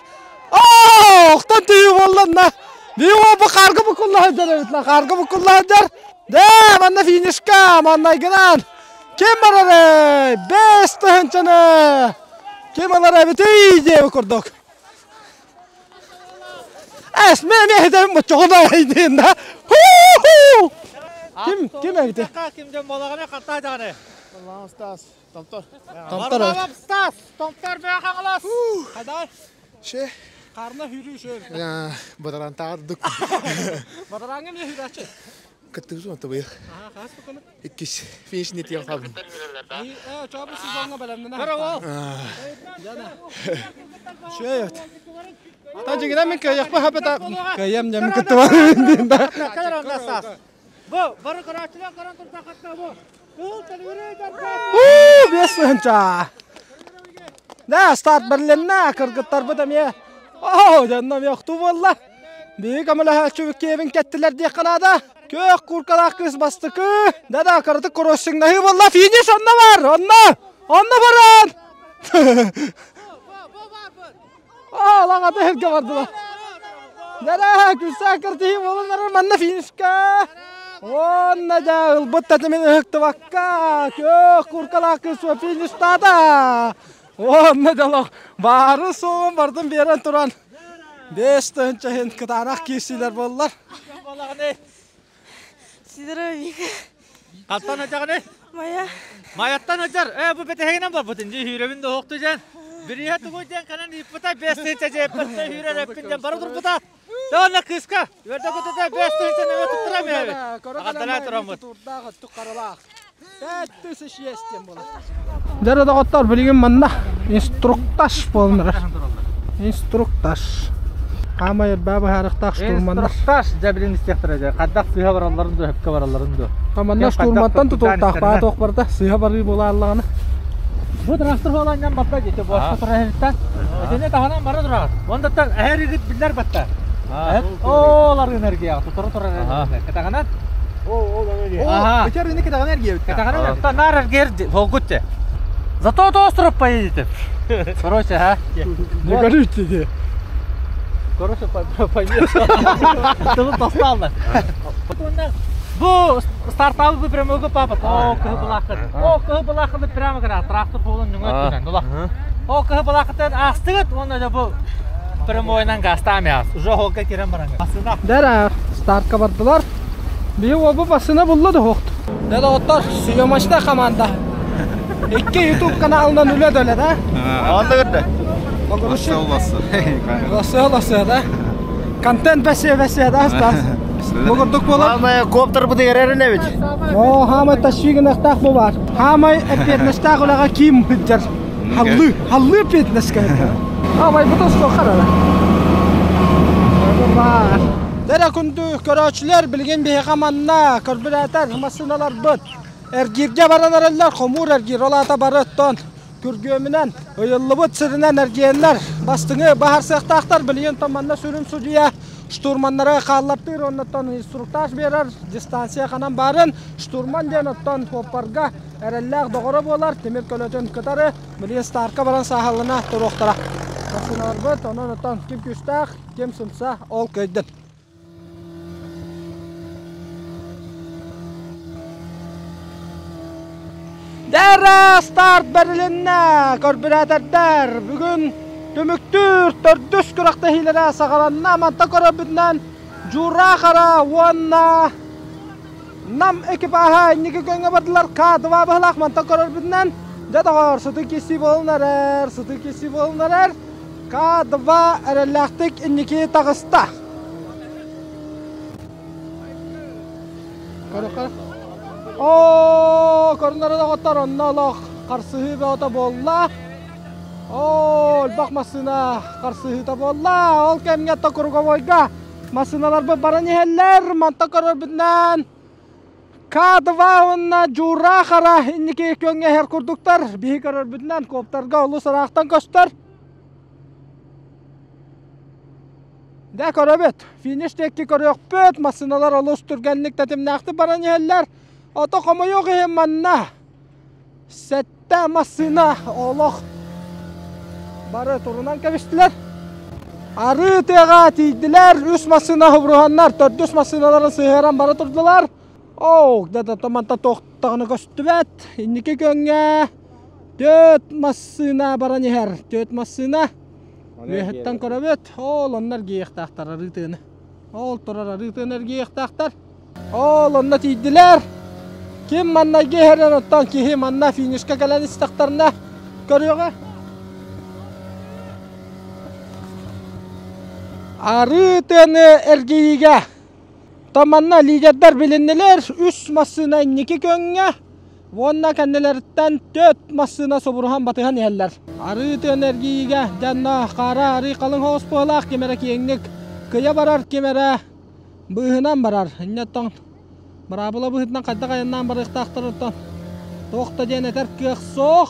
Oktan tüyü bollan da. Bir o bu kargı bu kullanıcılar evet la. Kargı bu kullanıcılar. De manna finişka manna gınan. Kim var arı? 5 tığınçanı. Kim var arı? Bütün kurduk. Esme hedefim bu çoğuna eydin da. Kim evde? Kimden bolağına kattaydı. Allah'ın stas. Tomtor. Tomtor be kangalas. Hadi. Karna hürü şöyle. Ya, badaran tağırdık. Badarangı mı hürü açı? Kıttığı mı tabii? Kaç bu konu? İkiz. Finish net yok abi. Çoğu sezonga belemden. Bravo. Şöyle evet. Tacı giden mi kayak bu habita? Kayam jam ketua. Kadar onda sas. Bu, baru karaçılar karan turta katta bu. Biasa. Nah, start Berlin'de kırgıtlar bu da mı? Canım yoktu valla. Büyük amela çubuk evin kettiler diye kanada. Kök kurkalak kız bastı ki. Dada karıtık crossing dahi valla finish onda var. Onda varan. Lan adı herke vardılar. Dada küsa kırtıyı volunların manna finish ka. Onna da ılbıtta temin hıktı vakka. Kök kurkalak kız ve finish tada. Onna da barı soğun vardım bir yerin turan. 5 tığınca hen kıtanak kesiler bollar. Sizler abi. Kaptan açar ne? Mayattan açar. Bu betehine var bu tinci hüremin de hoktu can. Biri hatu bu can kanan ipata 5 tığınca cepata hüre repin can baru durputa. Dağına kıska. Verda kutu da 5 tığınca neve tutturam ya. Akadala turamut. Dere dağıtlar bilgin manda. Instruktaş bolunlar. Instruktaş. Ama baba harıqtaq şturmanlar. Instruktaş jabilin istektirəcək. Qaddaq sıyha baralların da, hepka baralların da. Amanlar şturmandan tutuqtaq. Bağa toq barda sıyha barı bola Allah'ını. Bu traktör olandan batta gitti. Boşta turahirten. Seni tahanan bara durar. Onda da her yigit biller batta. Olar enerjiya. Tur enerjiya. Ketaganan. О, бекер инде кетаган энергия бит. Кетaganan та нар эргер волгутте. Зато то остров поедете. Короче, а? Не горите. Короче, поймешь. Ты достал. Bu startapı bir premöge papat. O kıhı balakını premö kara traktör falan nüngöt dönen. Dola. O kıhı balakıtan astıgıt onda da bu premöйнен гастамяс. Уже холка керем бараңа. Асына. Дара стартка бардылар. Bir obu basına bulladı hoqtu. Dede otlar Suyamaç'ta komanda. İki YouTube kanalından üle döle de. Onda gördü. Olası da. Content besi da astas. Bugündük bolar. Ama kopter bu değerleri ne biçim? O hama taşviğin aktak bu var. Hama epetneştak olaga kim hüccar. Hallı epetneşka. Hama bu da sokar ala. Var. Dere kundu köröçler bilgen bir hekamanna karbüratör masinalar bıt. Ergirge baranarlar komur ergir olata barıtton. Kürgömünen ıyıllı bıt sırınan ergiyenler. Bastığı bahar sektaktar bilgen tamanna sürüm sucuya. Штурманнара қаллаптыр, оннаттан инструктаж берер, дистанция қанан барын, штурман ден оттан хоппарға әрелләқ доғыры болар, темір көлөтен кытары, біле старқа баран сахалына тұруқтыра. Қасынар бұт, онан оттан кем күштақ, кем сымса, ол көйдін. Дәрі старт бәрілінна, корпоратörдер, бүгін Tömüktür, tördüs kürakta hilere sağalanna manta korabidnan jura kara wanna nam ekipaha niki könge badlar kadva bahlak manta korabidnan jadagor sütü kesi bolnarer kadva erelaktik niki tagısta o kornara da gotar onnalak qarsıhı be ota bolla bak masına karşı tabolla ol kemge takurga boyga masınalar bu barani heller manta korobidnan kadva onna jura khara inniki könge her kurduktar bihi korobidnan koptarga ulu saraqtan kostar da korobet finish tekki korok pöt masınalar oluşturganlik tatimnaqti barani heller oto komo yok hemanna sette masına Allah Barı turunan keviştiler. Arı teğa tiydiler. Üst masına hıvruhanlar. Tördüs masınaların sığıran barı turdular. Dede tamanta toğtağını köstübet. İnniki könge. Töt masına baran yeher. Töt masına. Mühitten korabet. Onlar giyektaktar arı tığını. Turar arı tığını giyektaktar. Onlar tiydiler. Kim manna giyheren ottan kihi manna finişka gelen istaktarına. Görüyor ha? Arı tığını ergeyiga tamanna liderler bilindiler. Üst masına inniki könge. Vonna kendilerden töt masına soburhan batıhan yeller. Arı tığını ergeyiga janna qara arı qalın hoğuz poğlaq kemere kiyenglik. Kıya barar kemere bıhınan barar. Innetten barabıla bıhıtnan qayda qayandan bar iqtaqtar ottan. Toqta den eter kıq soq.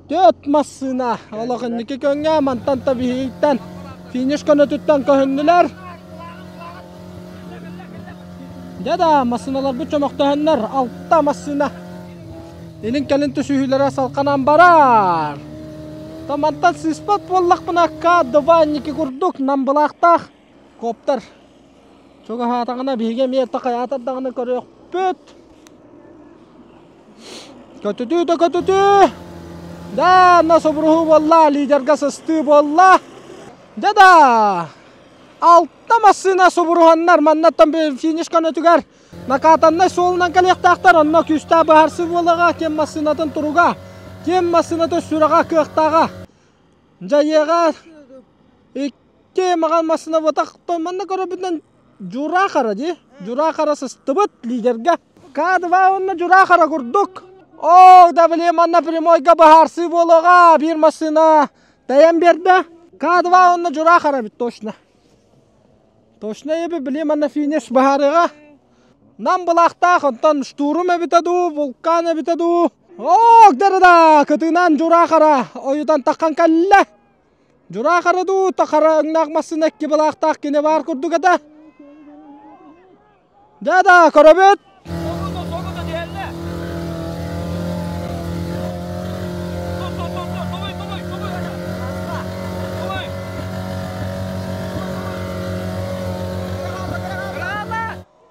Töt masına Allah'ın niki könge mantan tabihi'ten finish konututtan köhündüler. Jada masınalar bu çömöktöhünler altta masına. Elin kelinti sühülere salkanan barar. Tamantan sispat bollak bunakka dıva niki kurduk nambılaqtaq koptar. Çoga hatağına bihige miyetta kayatat dağını körüyok püt. Kötütü. Da nasıl bruhu bolla liderga sastı bolla. Dada altta masına sobruhanlar mannattan bir finish kanatügar. Nakatanna solundan kaliyaktaktar onna küsta baharsı bolaga kem masınatın turuga. Kem masınatın süraga kıqtaga. Jayaga iki magan masına bataktan manna korobidden jura kara ji. Jura kara sastıbıt liderga. Kadva onna jura kara kurduk. Da bileyim anna primoyga baharsı bolaga bir masına dayan berdi. Kadva onna jura kara bit toşna. Toşna yebi bileyim anna finish baharıga. Нам булақтақ, онтан штурым әбітаду, вулкан әбітаду. Оқ, дәріда, күтігінен жұра қара, ойыдан таққан кәлі. Жұра қараду, тақара өңнағмасын әкке булақтақ кене бар күрдік әді. Дәді, көрөбет.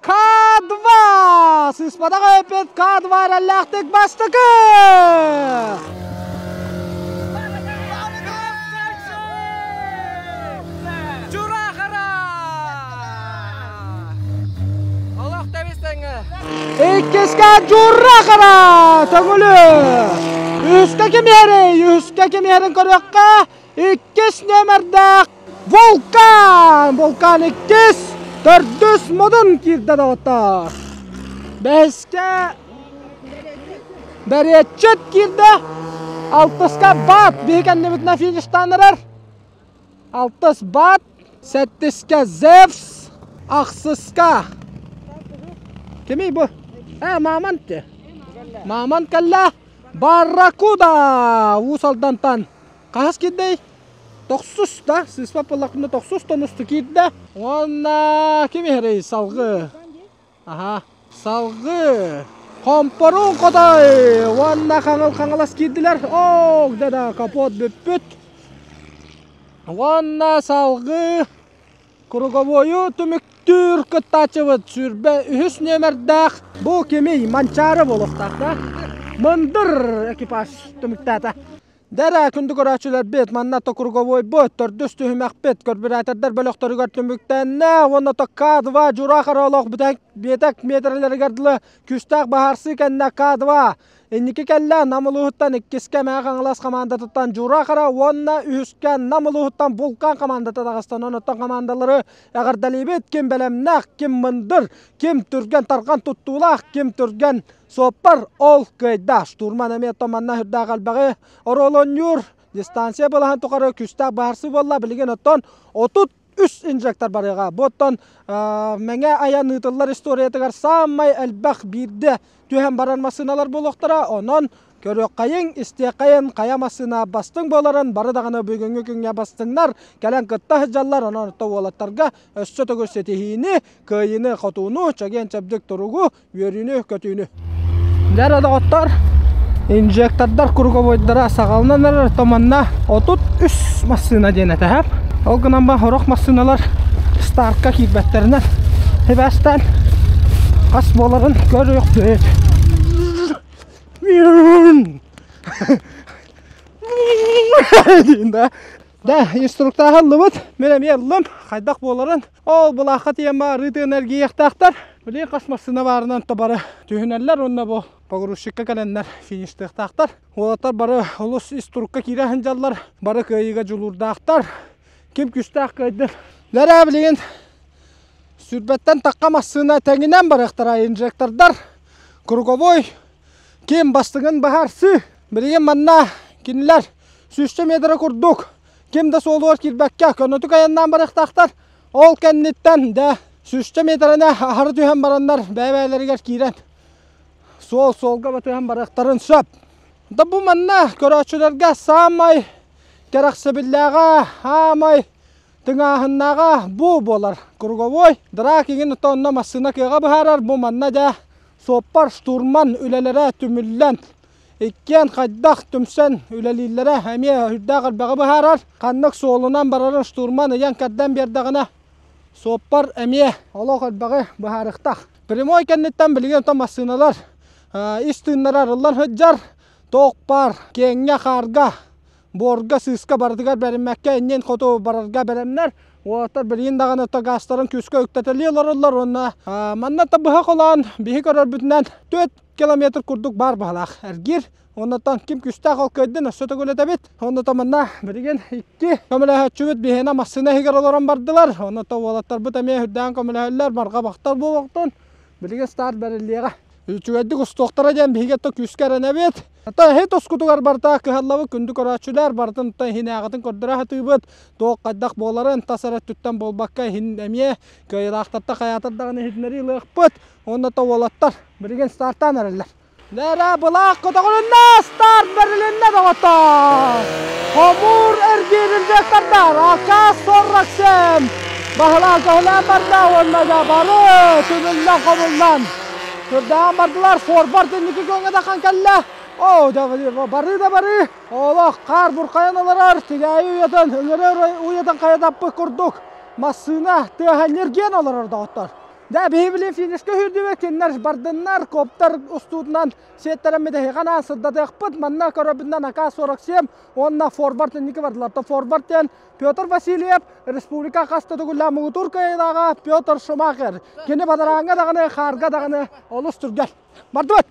K2! Сыспадағы өпет K2 әрәлләқтік бастықы! Жұра қара! Аллах тәбестіңі! Иккеске жұра қара! Төңілі! Үске кемерін көріққа! Иккес немердәқ! Вулкан! Вулкан иккес! 400 модын кирді дауыттар. Бәске бәретчет кирді. 60-қа бат. Бейкенді бүтіне фиништанырыр. 60 бат. 7-ке Зевс. Ақсызқа. Кемей бұ? Маман те. Маман кәлі. Барракуда. Усалдантан. Қағыз кедей? 900 да, сыспа пылақында 900 тонусты кейді. Онна кеме әрей салғы. Салғы. Компорун қодай. Онна қаңылас кейділер. Оқ, дәді капот бүппіт. Онна салғы. Круговойы түміктүр күттачывыд сүрбе үхіс немердақ. Бұл кемей манчары болуқтақта. Мындыр экипаж түміктәті. Дәрі күнді көрәчілер бет, маннаты круговой бұт, түрдіс түйімәк бет, көрбіретердер бөліқтері көртіміктәнне, оннаты K2 жұра қаралық бетек метрлері көрділі күстәк бағарсы кәнне K2. Энники кәлі намылуғыттан иккеске мәғ аңылас командатыттан жұра қара, онна үйіскен намылуғыттан Вулкан командаты дағыстан, оныттан командалары әғірдәлебет, кем бәлемнәқ, кем мындыр, кем түрген тарған тұттулақ, кем түрген соппар ол көйда. Штурман әмет томанна хүрді қалбағы оролон юр, дистанция болған тұқары күстәк бағарсы болла білген оттан 33 инжектор барыға. Боттан мәңе аян ұтылар историятығар самай әлбәқ бірді түйен баранмасыналар болуқтара, онын көрек қайын, істе қайын, қаямасына бастың боларын, бары дағаны бүгінгі күнге бастыңдар, кәлін күтті хыджалар, онын ұтты олаттарға өссі төгірсетихіні, көйіні қотуыны, чаген чәбдік тұруғы, өріні көтүйіні. Дәр адағыттар, инжектордар круговойдара сағалынанар томанна 33 массына ден әтәхәп. Ол гынан ба хорақ массыналар стартқа кейбәттерінен әбәстен қас боларын көрі өқ дөйет. Да, инструктаға лыбыт, менем елім, қайдақ боларын. Ол бұл ақат ема рыты энергия ектақтар. Білей қас массына барынан табары түйінерлер, онна бұл погрузчикка кәленнер финишті ектақтар. Олаттар бары ұлыс инструкқа кейрәхін жаллар, бары көйіға жұлурдақтар. Кем күстәқ көйдір. Дәрі білеген сүрбеттен таққа массына тәңінен барықтара инжектордар. Круговой, кем бастығын бағарсы. Білеген манна кенілер сүшті медірі күрдік. Кемді солуар кирбәкке көнөтік аяннан барықтақтар. Ол кәннеттен дә сүшті медіріне ағыры түйен барандар бәйбәйлерігер кейрен. Сол-солға батыған барықтарын сөп. Да бұл манна көрәтшілерге самай керақсы білләға, амай тыңағыннаға бұл болар. Круговой, дыра кеген ұтауына масына кеға бұхарар. Бұл манна да соппар штурман үлелері түміллән. Иккен қайдақ түмсен үлелейлері әме үрдәғ әлбәғі бұхарар. Қаннық солынан барарын штурман ұян кәдден бердіғына соппар әме олық әлбәғі бұхарықтақ. Прямой кәннеттен білген ұтау масыналар. Истиннарар ұллан хүджар, тоқпар, кеңе қарға, борға сысқа бардығар бәрімәкке еннен қоту барарға бәрімнер. Оғаттар білген дағаны тағастарын күскі өктәтілі оларылар онына. Манна табыға қолан бейі көрір бүтінен 4 километр күрдік бар бағалақ әргер. Оннаттан кем күсті қол көйден өсөті көлеті бет. Оннаттан манна білген 2 көмілі өтчүбіт бейіна масына хегер оларан бардылар. Оннаттан олаттар бұт әме үрдән көмілі өлілер барға бақтар бұл оқтын. Білген стар бәріліға. Үчүгәдди кустуктара ден бигетто күскәрәнә бит. Ата хет оскутугар барта кыһаллабы күндү көрәчүләр бартын та хинагатын көрдөрә хатыбыт. Тоқ каддак боларын тасарат туттан болбакка хин әмие кайрактатта хаятырдагы хитнери лыгпыт. Онда та волаттар бирген старттан әрелләр. Нәра булак котогынна старт берилинне дагата. Хомур эрбирилдәктәр AK-47 Bahla kahla barda olmaga bары tümülla kabullan. Kırda bardılar forward indiki gönge da kankalla. O da bari. Allah kar burkayan olarar. Tigayı uyatan, öngere uyatan kayadapı kurduk. Masına tühenlergen olarar dağıtlar. Da bihibili finişke hürdü ve kenler bardınlar koptar ustuğundan setlerimi de hekana sıdda ekpıt manna karabından AK-47 onna forward indiki bardılar. Ta forward den Pyotr Vasilyev Respublika Kastadıgılla Muğturkaya'daga Pyotr Schumacher kene badaranga dagını harga dagını oluşturgan. Bardıvat.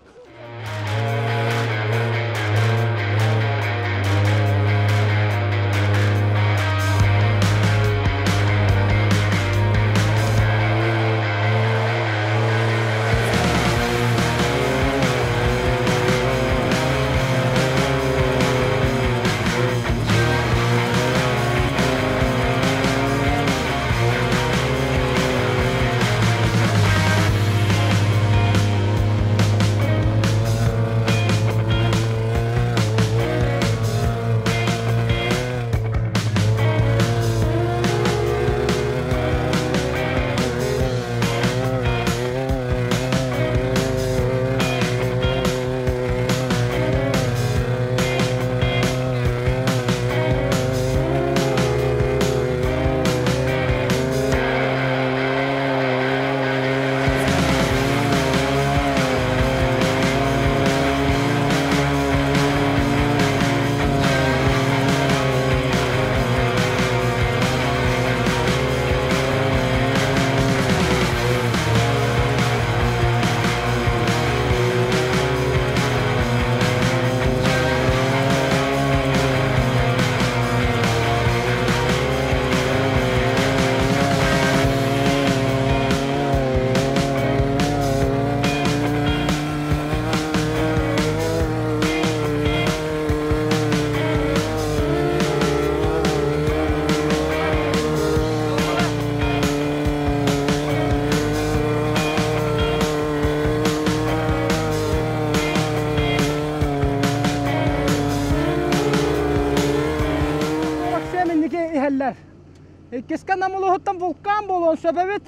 Kesken namuluhuttan vulkan bolon sebebit.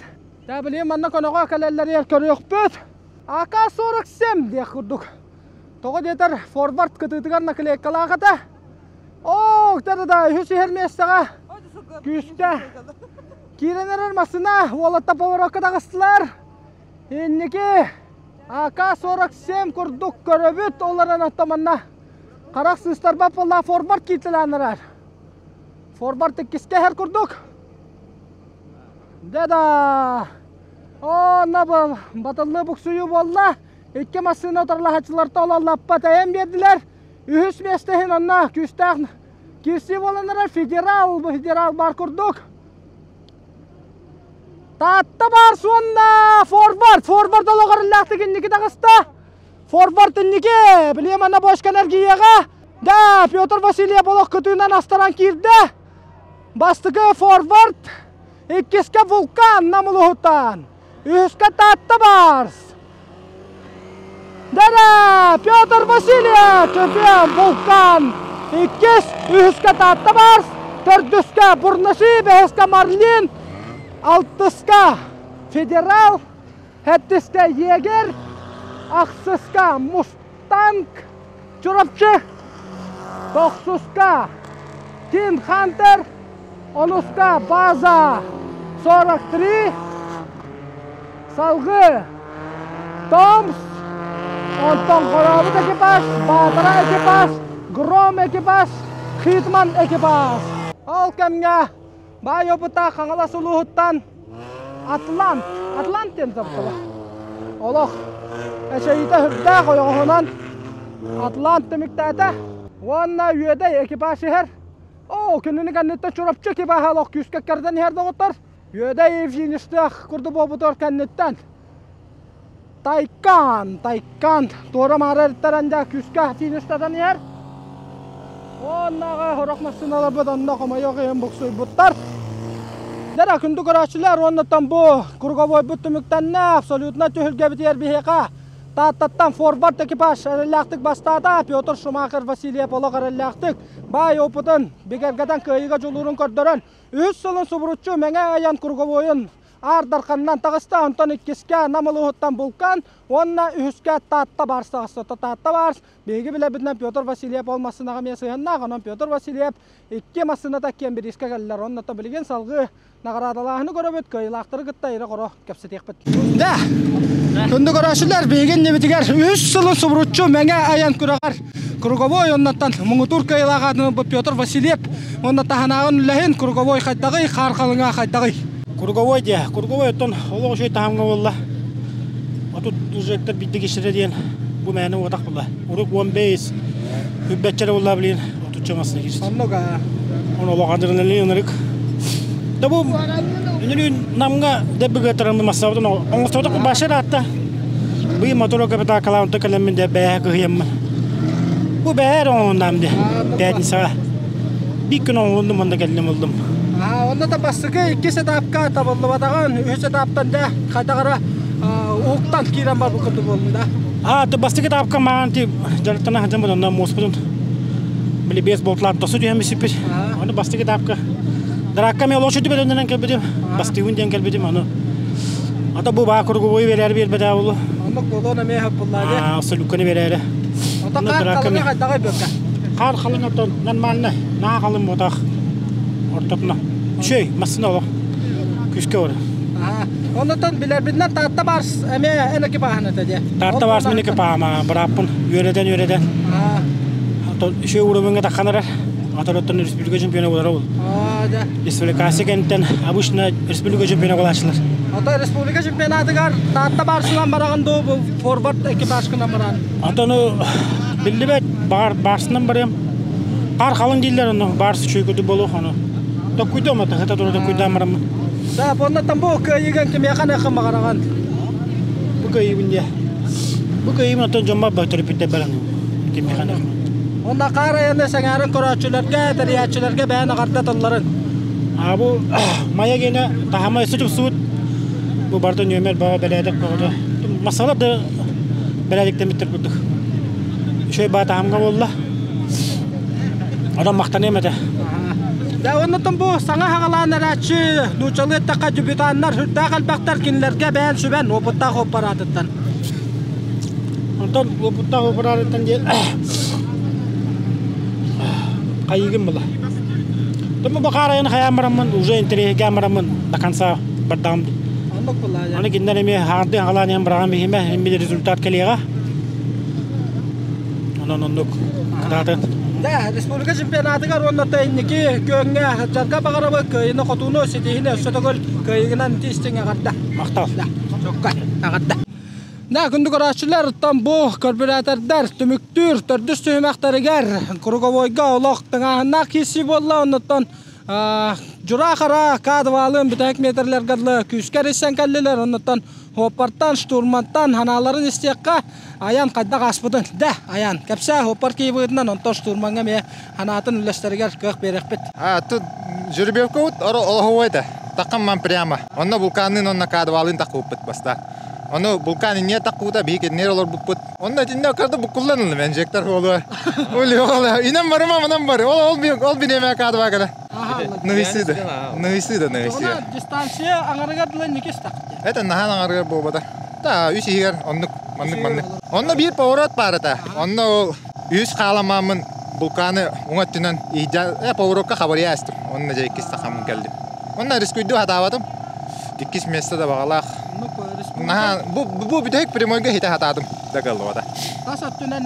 Da bileyim manna konağa kalelleri yer körüyük büt. AK-47 diye kurduk. Toğu yeter forward kıtıtıgar nakile kalağıda. Ooo da hüsü hermeyestağa. Küste. Kirener armasına volata pavaraka da kıstılar. İnniki AK-47 kurduk körübüt olaran atamanna. Karak sıstar bapalla forward kitilenler. Forward kiske her kurduk. Deda. Na batıllı buksuyu bolla. İkke masını otarla haçılarta olalappa tayem verdiler. Ühüs mestehin onna küstah kirsi olanlara federal bar kurduk. Tatta bar suonna forward ologarıllaktı ginniki dağısta. Forward inniki bileyim anna boşkan ergiyaga. Da Pyotr Vasilyev olak kütüğünden astaran kirdi. Bastıgı forward. İkiske vulkan namuluhutan. Ühüske tatta bars. Dere Pyotr Vasilyev köpüyen vulkan. İkis ühüske tatta bars. Tördüske burnaşı beheske marlin. Altıska federal. Hettiske yeger. Aksıska mustang. Çorapçı. Doksuska Teen Hunter. Onuska baza 43 salgı Toms onton koravut ekipaj Badra ekipaj Grom ekipaj Hitman ekipaj Ol kemge Bayobuta Kangala Suluhuttan Atlant den zaptala Oloq eşeyite hürda koyoğunan Atlant demiktate Vonna üyede ekipaj her Kendini kennetten çorapçı ki bahalak küskeklerden her dağıtlar. Yüde evjinişte kurdu bobudur kennetten. Taykan. Doğru mağararıtlarında küska finişlerden yer. Onnağa horakmasın alabı donda koma yok en buksuy buttar. Dera kündü karaçılar ondan bu kurgavoy bütümükten ne absolutna tühülge bitiyer biheka. Tattattan forward ekipaj aralaktık bastada Piotr Schumacher Vasilyev ola aralaktık. Bay oputun bigergadan kıyıga jolurun kördörön. 3 sılın suburutçu menge ayan kurgavoyun ardarkandan tağısta Anton ikkiske namalıhuttan bulkan onna ühüske tatta barsa asota tatta bars. Bilgi bile bilen Piotr Vasilyev olmasına gamya sığınna ganon Piotr Vasilyev iki masına takken bir iske geldiler. Onna da bilgen salgı nagaradalahını göröbüt kıyılaktırı gıtta iri koro kapsetekbet. Da kündü karaşılar bilgen nebitiger 3 sılın suburutçu menge ayan kuragar. Kurgovoy onnatan Mungutur kıyılağını Piotr Vasilyev onna tahanağın ülehin Kurgovoy kaytagı karkalına kaytagı. Kurgovoy diye, Kurgovoy ton oluğu şey tahamga bolla. Atut düzekler bitti geçire diyen bu meni odak bolla. Uruk 15 hübbetçere bolla bilen atut çamasına geçti. Annoga. Onu oluğu adırınlığı yanırık. Da bu ünlü namga debbe taramı masabdan oğuztadık bu başarı hatta. Bu motoru kapita kalan takalamın de beye kıyım. Bu beye ondan de. Dedin sana. Bir gün oğlum onda geldim oldum. Onda da bastıkı 2 etapka taballı badağın 3 etaptan da kadagara uğuktan kiran var bu kutu bolunda. Da bastıkı etapka mağanti jartana hacam bolunda mospudun. Bili baseballlar tosu diyen bir sipir. Onu bastıkı etapka. Darakka me oloşu dibe döndüren kelbedim. Bastı hundiyen kelbedim onu. Ata bu bağ kurguvoyu verer bir bedava olu. Onluk bolona me hapılladı. Asıl lukani verer. Ota kar kalına kadagay böka. Kar kalın oton normalne. Na kalın bodak. Ortopna. Masına ola. Küske ora. Ondan bilerbinden tahta bars eme eneki bahane tedi. Tahta bars meneki pahama berapun yöreden. Atau uğramanга takanarar. Atau Respublika Şampiyonu olar ol. Respublikası kenten abuşna Respublika Şampiyonu olaşlar. Atau Respublika Şampiyonatı gar tahta barsından barağın do forward ekipajkından baran. Atau bildi bet barsından barayım. Kar kalın değiller onu bars çöküdü bolu onu. Dokuydu ama tahta doğru kuydamaram. Da ponna tambo kayıgan kim yakan yakın bakaragan. Bu kayıbın ya. Bu kayıbın atın jomba batırıp bitte baran. Kim yakan yakın. Onda qarayanda sangarın koraçularga, teriyatçularga bayan qarda tonların. Bu maya gene tahama sucup suut. Bu bardan yömer baba beladak oldu. Masala da beladikten bitir kurduk. Şöyle ba tahamga bolla. Adam maktanıyamadı. Da ondan bu sana hagalan araçı, nuçalı takacübitanlar, hürda kalbaktar kinlerge bayan süben oputta hoparatıttan. Ondan oputta hoparatıttan değil. Kayıgın bula. Tapi bakara yang kaya meramen, uza interi kaya meramen, takkan sa berdam. Anlık bula ya. Ana ginden emi hardi hagalan yang beragam hime, emi resultat kaliya. Anlık. Kadatan. Da Respublika Şampiyonatı gar onda da inniki köngge jarga bakara bak yine kotunu sedihine sotogol kayıgınan tistinge kadda. Maktal. Çok kadda. Ne gündük araçlar tam bu korporatörler tümüktür tördüs tühmekteriger Kurgovoyga olaq tыңahına kisi bolla ondan jura kara kadvalın bitek metrler gadlı küsker isen kalliler ondan hopartan şturmantan hanaların istekka ayan kadda gaspıdın da ayan kapsa hopar kibıdından ondan şturmanga me hanatın üllesteriger kök berekbet. Тут жеребьевка вот олаговойда такамман прямо. Онна вулканын онна кадвалын такуппыт баста. Onu vulkanın niye takkuda büyük nere olur bu put. Onda dinle karda bu kullanılır menjekler oluyor. Oluyor. İnan var ama nan var. Ol bir neme kadı bakala. Nüvisi. Ona distansiya angargadlı nikis tak. Eta nahan angargad bu bada. Ta üç yer onluk manlık. Onda bir powerat parata. Onda üç kalamamın vulkanı ungattınan ihda powerokka habari astım. Onda jekis takam geldi. Onda riskuydu hatavadım. Dikis mesle de bağlaq. Nah, bu bir tek primoyga hita hatadım da kaldı o da. Tasattunan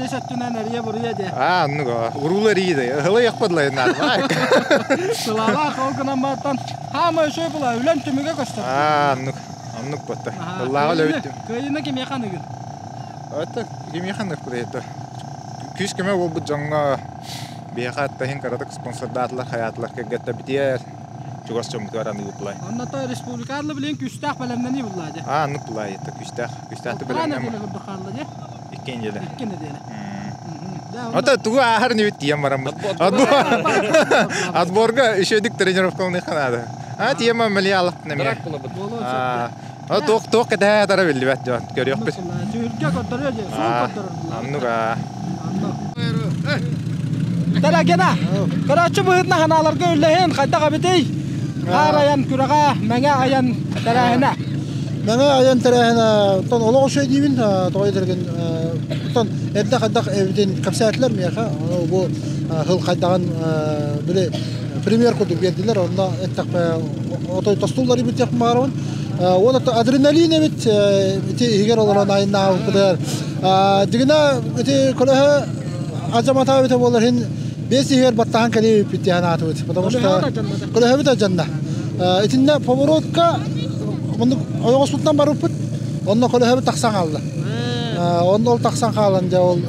nereye buraya de. Annu urular iyi de. Hılı yakmadılar yani. Sılala kalkınan battan. Hama şey bula ülen tümüge göster. Annu battı. Allah'a lövdüm. Köyüne kim yakanı gün? Evet, kim yakanı buraya. Küs kime bu jonga bir hatta hin karadak sponsor datlar hayatlar kegette bitiyer. чугас чом гараны уплай. Онна той республикалы билен күстак белемнени буллады. Ну плай это күстак Ана белем. деле бахалла де. Иккен желе. Иккен деле. Ата тугу ахар не бит тием барам. Отборга еще дик тренировкалны ханада. Тиема миллиалык неме. Ток кеде тара билди бет жон. Көрөк бит. Түркия көтөрө же, сол көтөрөр. Аннуга. Тара гена. Карачы быгытна ханаларга үллehen кайдага битей. Араян күрага, меңе аян тарахына. Меңе аян тарахына тон олоғы шөй дейбін, тоғай дерген. Тон әбді қайдақ әбден капсиятлер мияқа. Бұл хыл қайдаған біле премьер көтіп берділер. Онда әттақ отой тостулар ебет яқын бағарауын. Оны адреналин ебет, егер оларан айынна ауып бұдар. Дегіна көлігі азамата ебет болар. Бес егер баттахан кәле өппетті анаты өт. Потому что көлігі бет ажанна. Этинне поворотка ояғы сұлтан бар өппет. Онна көлігі бет тақсан қалды. Онда ол тақсан қалын жа ол.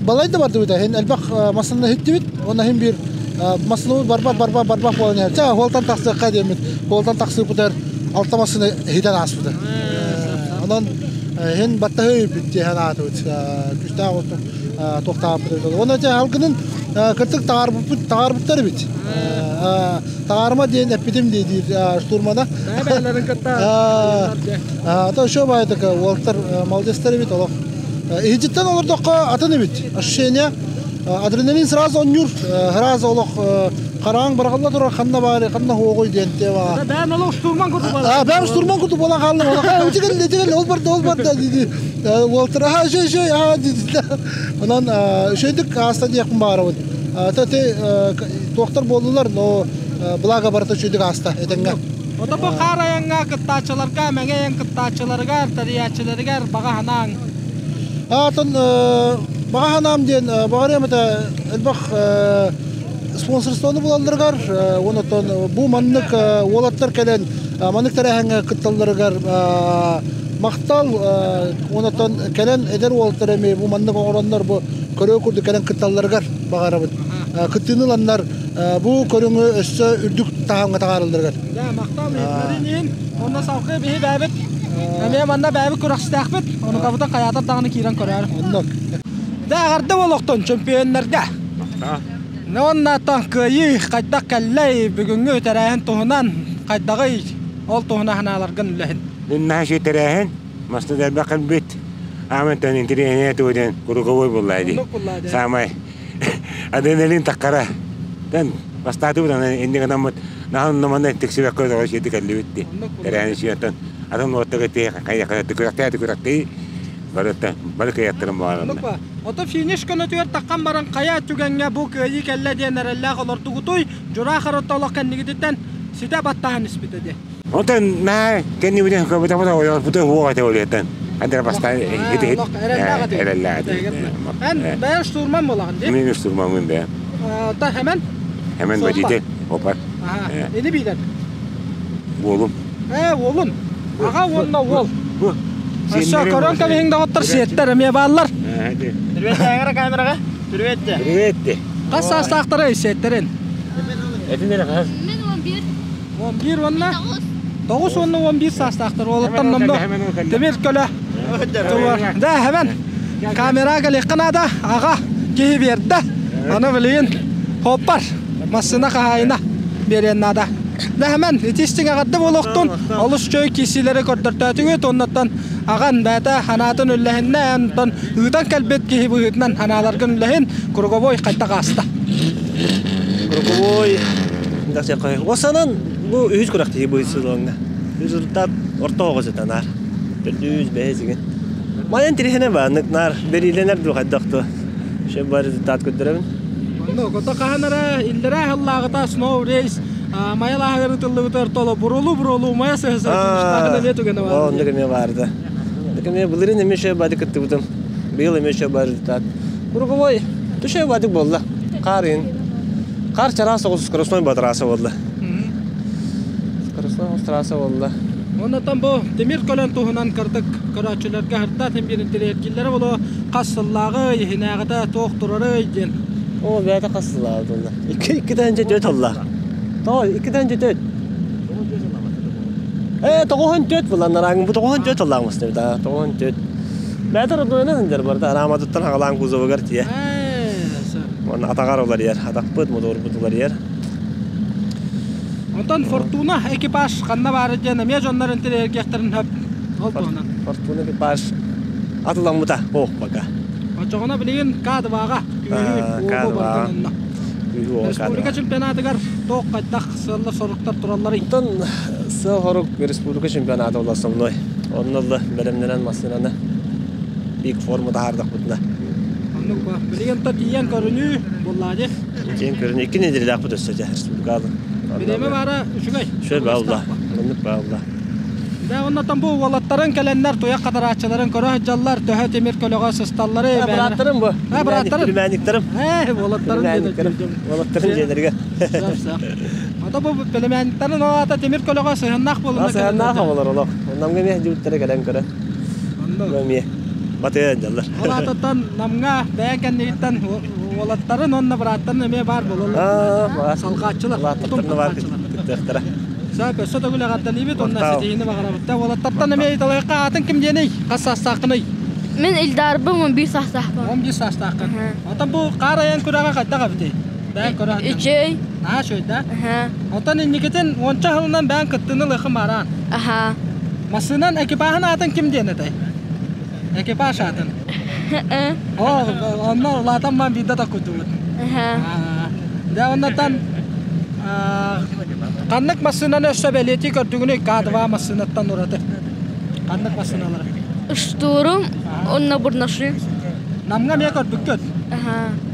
Балайды барды өт. Әлбақ масылына хетті бет. Онна хен бір масылы барбақ болын ер. Жа қолтан тақсы қадемет. Қолтан тақсы бұдар алтамасыны хедан ас бұдар. Онан хен баттағы өппетті анаты өт. Күшті ағыты. Тоқтап бұдар. Оны жа алғының кіртік тағарбыттары бет. Тағарма дейін әппедім дейді штурмада. Бәлерін кітті. Ата шо байдық олықтар молодестері бет олық. Егеттен олар доққа атыны бет. Ощущение адреналин сразу онюр. Сразу олық қараң барғалла тұра қанна бары, қанна хоғой дейінте ба. Бән олық штурман күрді бола. Бән штурман күрді бола қалым. Өтегіл, ол барды дейді. Олықтар, шөй, дейді. Онан шөйдік аста дейқін бары бұд. Тоқтар болдылар, но благо барыта шөйдік аста етенге. Ода бұл қар аяңға кыттачыларға, мәңеяң кыттачыларға, тариячыларға баға ханаң. Атын баға ханам дейін, бағар еметі әлбақ спонсорстоны болалдырғар, онытын бұл маннық олаттар кәлен, маннықтар әңгі кытталдырғар мақтал, онытын кәлен әдер олаттар әме, бұл маннық оғырандар бұл көрі көрді кәлен кытталдырғар бағар абыд. Кыттыныландар бұл көріңі өссі үрдік тағанға тағарылдырғар. Мақтал етмәрінен, онда сауқы бейі бәбіт, әме манда бәбі көрақсыз бит, оны қабыта қаятар тағыны кейрен көрәр. Дәғарды болуқтың чемпионларға. Онна таң көйі қайдақ кәлләй бүгінгі тәрәйін тұғынан қайдағый ол тұғына ханаларғын үләхін. Бұнна шей тәрәйін, масты дәрбақын бүт. Аментан интернет өден күріғой боллайды. Самай. Адреналин таққара. Дән бастаты бұдан ендегі намыт нағын намандан тексібек көзіға шеті кәлі өтті. Тәрәйін шейтін. Адам оттығы текірақтай бары каяттырым бағарымда. Отып финиш күні түйер таққан баран қая түгенге бұл көйі кәлі дейін әрәлі қолар тұғытой, жүра қарытта олақ кәнігідеттен сүйті баттағын іспетеді. Онтан нәй кәнні бүден көбітамыда ойылып бұты хуағаты олеттен. Әндір баста әрәлі ағады. Бәйін штурман болағын де? Мен штурманмын бәйін. Ота әмен? Әмен бәдейді, опар. Ені бейден? Олым. Олым. Аға олына ол. Аша корон кәмейіңді ғоттыр сеттер әме балылар. Түрветті әңірі камераға? Түрветті. Қас састақтыры сеттерін? Әтіндері қас? Мен 11. 11 онына? 9 онына 11 састақтыр. Олыттан нұмды. Демир көлі. Да, әмен. Камера кәлеққынада аға кейі берді. Оны білейін. Хоппар. Масына қағайына береннада. Дәмен, етестің ағадды болуқтың, олыс жөй кесілері көрдіртәтігі тоннаттан аған бәті ханатын үлләхінне әнтон ұйдан кәлбет кейі бұйытынан ханаларғын үлләхін күргобой қайта қаста. Күргобой, осанан бұл үйіз күрәқті бұйытсыз оңда. Үйіз ұрттап орта оғызыдан ар. Үйіз бәйізіген. Майын тірихіне бағынық нар, берейленер бұл қайдақты. Шөп бары тат көттірімін. Көті қағанара илдері ғыллағыта сноу рейс Мая лагеры тылы өтер толы бұрулу мая сәсі штағына не түгені бар? О, үндігі барды. Үндігі бұлырын емеше бады күтті бұдым. Биыл емеше бады тұтады. Бұрғы түше бадық болды. Қарын. Қар чарасы қосыз скоростной батырасы болды. Скоростной батырасы болды. Оннан бұл демир көлін тұғынан кірдік көрәтшілерге ғырта темберін тіреккелері болу қассыллағы, ехінәғыда тоқ тұрары еген. О, бәді қассыллағы болды. Екі тәнше дөт оллақ. То 2-дан дөт. Тоғын дөт болан нарагын бу тоғын дөт оламыз да. Тоғын дөт. Бәдер одойнан дер барда арамадыттан хагалан кузовыгар тие. Оны атагар олар ер, атакпыт мотор бутулар ер. Онтан Фортуна экипаж канна бары жана ме жоннарын терергектерин хөп. Олтонан. Фортуна экипаж атылам мута. Ох бака. Очогона билген кадвага. Кадвага. Республика чемпионатыгар тоқ кайдак сыллы соруктар тураллары. Онтан сыл республика чемпионаты оласым ной. Оннолды беремнен масынаны бик формада хардак бутна. Аннука билген та тиян көрүнү боллади. Тиян көрүнү 2 неделе акпыт өссөтө республикада. Билеме бара үчүгай. Шөй баалла. Мундук баалла. Да оннотон бу валаттарын келеннер тоя кадарачыларын көрө жаллар төһө темир көлөгө сысталлары. Браттарым бу. Браттарым. Пелемендиктерим. Валаттарын Валаттарын жедерге. Ата бу пелемендиктерин ата темир көлөгө сыйнак болуна. Сыйнак болор оло. Намга ме жуттары келен көрө. Ме батыя жаллар. Валаттан намга бәкәннектен валаттарын онна браттарын эме бар бололу. Салгачылар. Валаттарын бар кеттектер. Сапа сотогула гаддалибит онна сетине багарабытта валаттан эме италайка атын ким дени кассастакыны. Мен Илдарбым 11 састакпын. 11 састакы. Ата бу караян күрәгә кайдага бите. Бән күрә. Ичей. Шойда. Ата никетен онча хылынан бән кыттыны лыхы маран. Масынан экипажын атын ким дени тай? Экипаж атын. Онна латан ман бидда да кутубут. Да оннатан Kanlık masından össe belirti gördüğünü kadva masınattan orada. Kanlık masınaları. Işturum onunla burnaşı. Namga mı yakar büküt?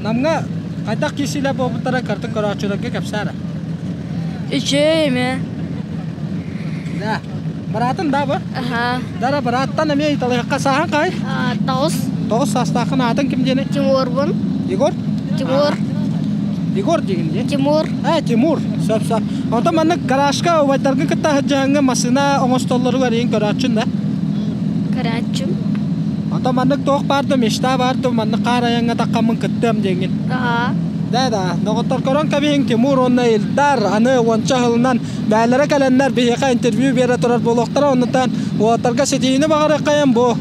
Namga kaydak kisiyle bu tara kartın karaçıdaki kapsara. İçeyim mi? Da. Beratın da bu? Dara berattan emiye italı kasahan kay? Tağız. Tağız sastakın adın kim diyene? Timur bun. Igor? Timur. Igor diyene? Timur. Timur. Sap. Ondan mana garajga vaytargın kıta hacanga masına omostolları var yin garajın da. Garajım. Ondan mana toq bardım işte bardım mana qarayanga takamın kıttım diyengin. Da. Noqtar koran kabihin Timur onna ildar anı onça hılından bәлері кәләннәр бейеқа интервью бере тұрар болуқтара оннан уатарға сетейіні бағары қайын бұл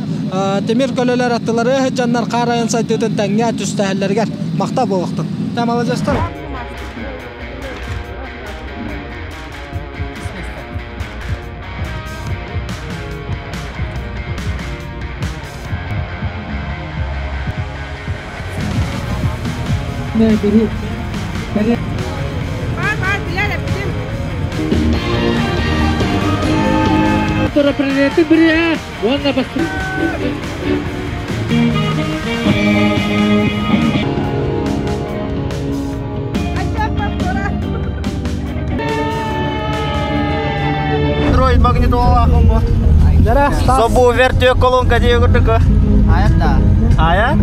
темир көлелер аттылары жаннар қарайын сайтыдың тәңге түстәхіллергер мақта болуқтын. Тамалы жастар. Ne biri Terapreneti beri ya, warna pasti. Android магнитола комбо. Собу вертио колонка диye gördük. Hayatta. Aya.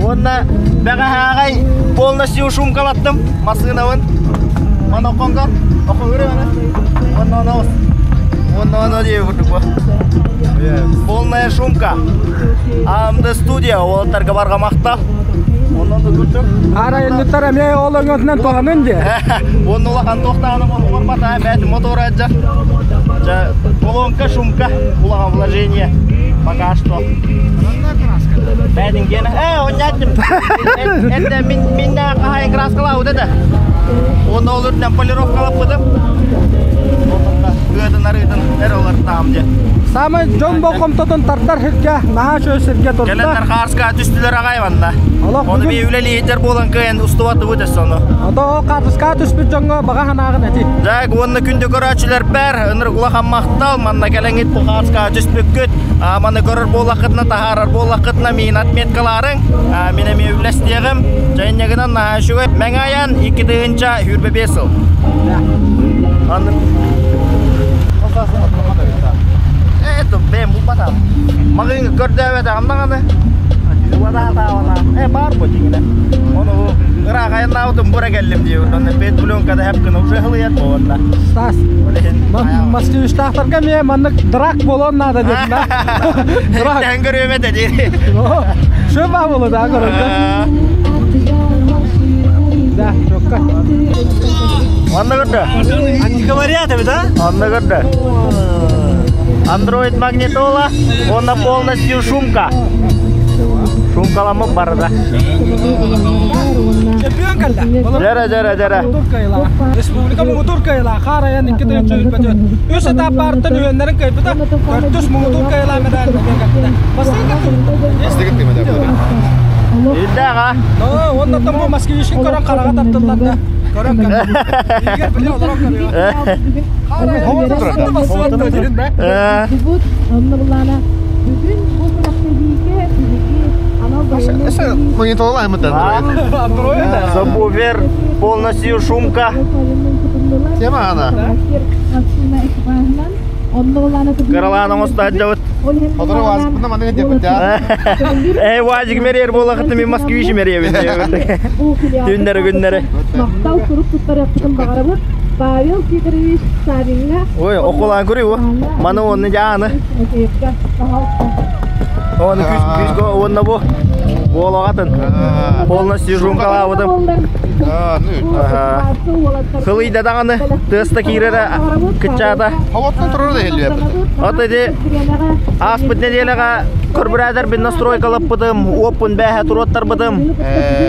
Onda бага хагай полностью шумкалаттым машинавын. Аны конган. Окы көрө ана. Оны диye gördük bu. Полная шумка. Амда студия оларга барга макта. Ondan da gördük. Ara ellittер эме олоңотунан тоғанын де. Оны улахан тоқтағаны формата, бәті мотор аджа. Колонка, шумка, улахан вложение. Пока что. Бәтін кені. Он яттым. Это минна қағайын краскалау деді. Оны олырден полировкалап бұдым. Гөдін арыдын әрі олар тағым де. Самы жон болқымтыдың тартар хирге, наға шөсірге тұрды. Келендер қарсқа түстілер ағайванда. Оны бей үлелі етер болын көйен ұстываты өтес соны. Ада о қарсқа түспі жоңға баға ханағын әти. Жак, оны күнді көрәтшілер бәр, үнір құлақан мақтал, манна кәлен ет бұл қарсқа түспі көт. Маны көрір болақытына, тағарар болақытына мен отметкаларың. Мен әме үлестегім, жәйнегінен наға шуы. Мәң аян 2-дығынша хүрбе бесіл. Это бем бупата. Магин көрдәвәдә амнаганы. Вада тавана. Бар бу дигән. Оны рагайын наутым бура келдим ди. Онда 5 пленкада хәпкән уже хылыят болында. Стас. Москва штаттарга мен маны драк болон надо дедим да. Драк. Тәңгөрөмә дә. Шөба болу да көрөндө. Да, чокка. Анда көрді? Антиквариат да? Анда көрді. Android магнитола, она полностью шумка. Шумкаламы бар да. Чемпион калда. Жара. Республика муңутур кайла. Хара ян 2 ден чөйүп кетет. Өсө таптын үйөндөрүн кайпыта. 400 муңутур кайла медаль кайпыта. Бастыгыт кеме да булар. Идага. Но, онда там бу Москвишин көрөн карага таптылар да. Көрөн калда. Егер биле олорок көрөй. Хара ховода басып өтөрүн да. Бүгін бұл практикеге Монитор Android. Сабвуфер, полностью шумка. Тема она. Караланың ұстады. Одыры вазик бұнда маңдығы деп бітті. Вазик мерер болақыты мен Москвиші меребін. Түндері күндері. Мақтау күріп тұттар яқтығын бағарабы. Павел Федорович Савинға. Ой, оқылан көрі о. Маны оны жаны. Оны күзгі онына бұл. Болағатын. Полностью жумкалауыдым. Қылыйда дағаны тыста кейрері күтчада. Хаваттан тұрыр да елі бәпті. Отыды аспыт неделіға көрбірадер бін настройкалып бұдым. Опын бәхе тұроттар бұдым.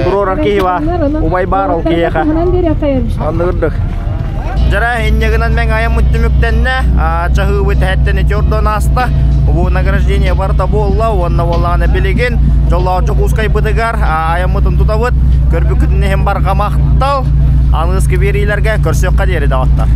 Тұрорар кейва. Убай бар ол кейеға. Анды күрдік. Жара хеннегінен мен айым мүттіміктенне. Чағы өті әттені төрден асты. Бұл награждение барда болла. Онна боллағаны білеген. Жоллағы жоқускай бұдығар. Айым мұтын тұтавыд. Көрбі күтіне хем бар қамақтал. Аңызғы берейлерге көрсек қадері дағыттар.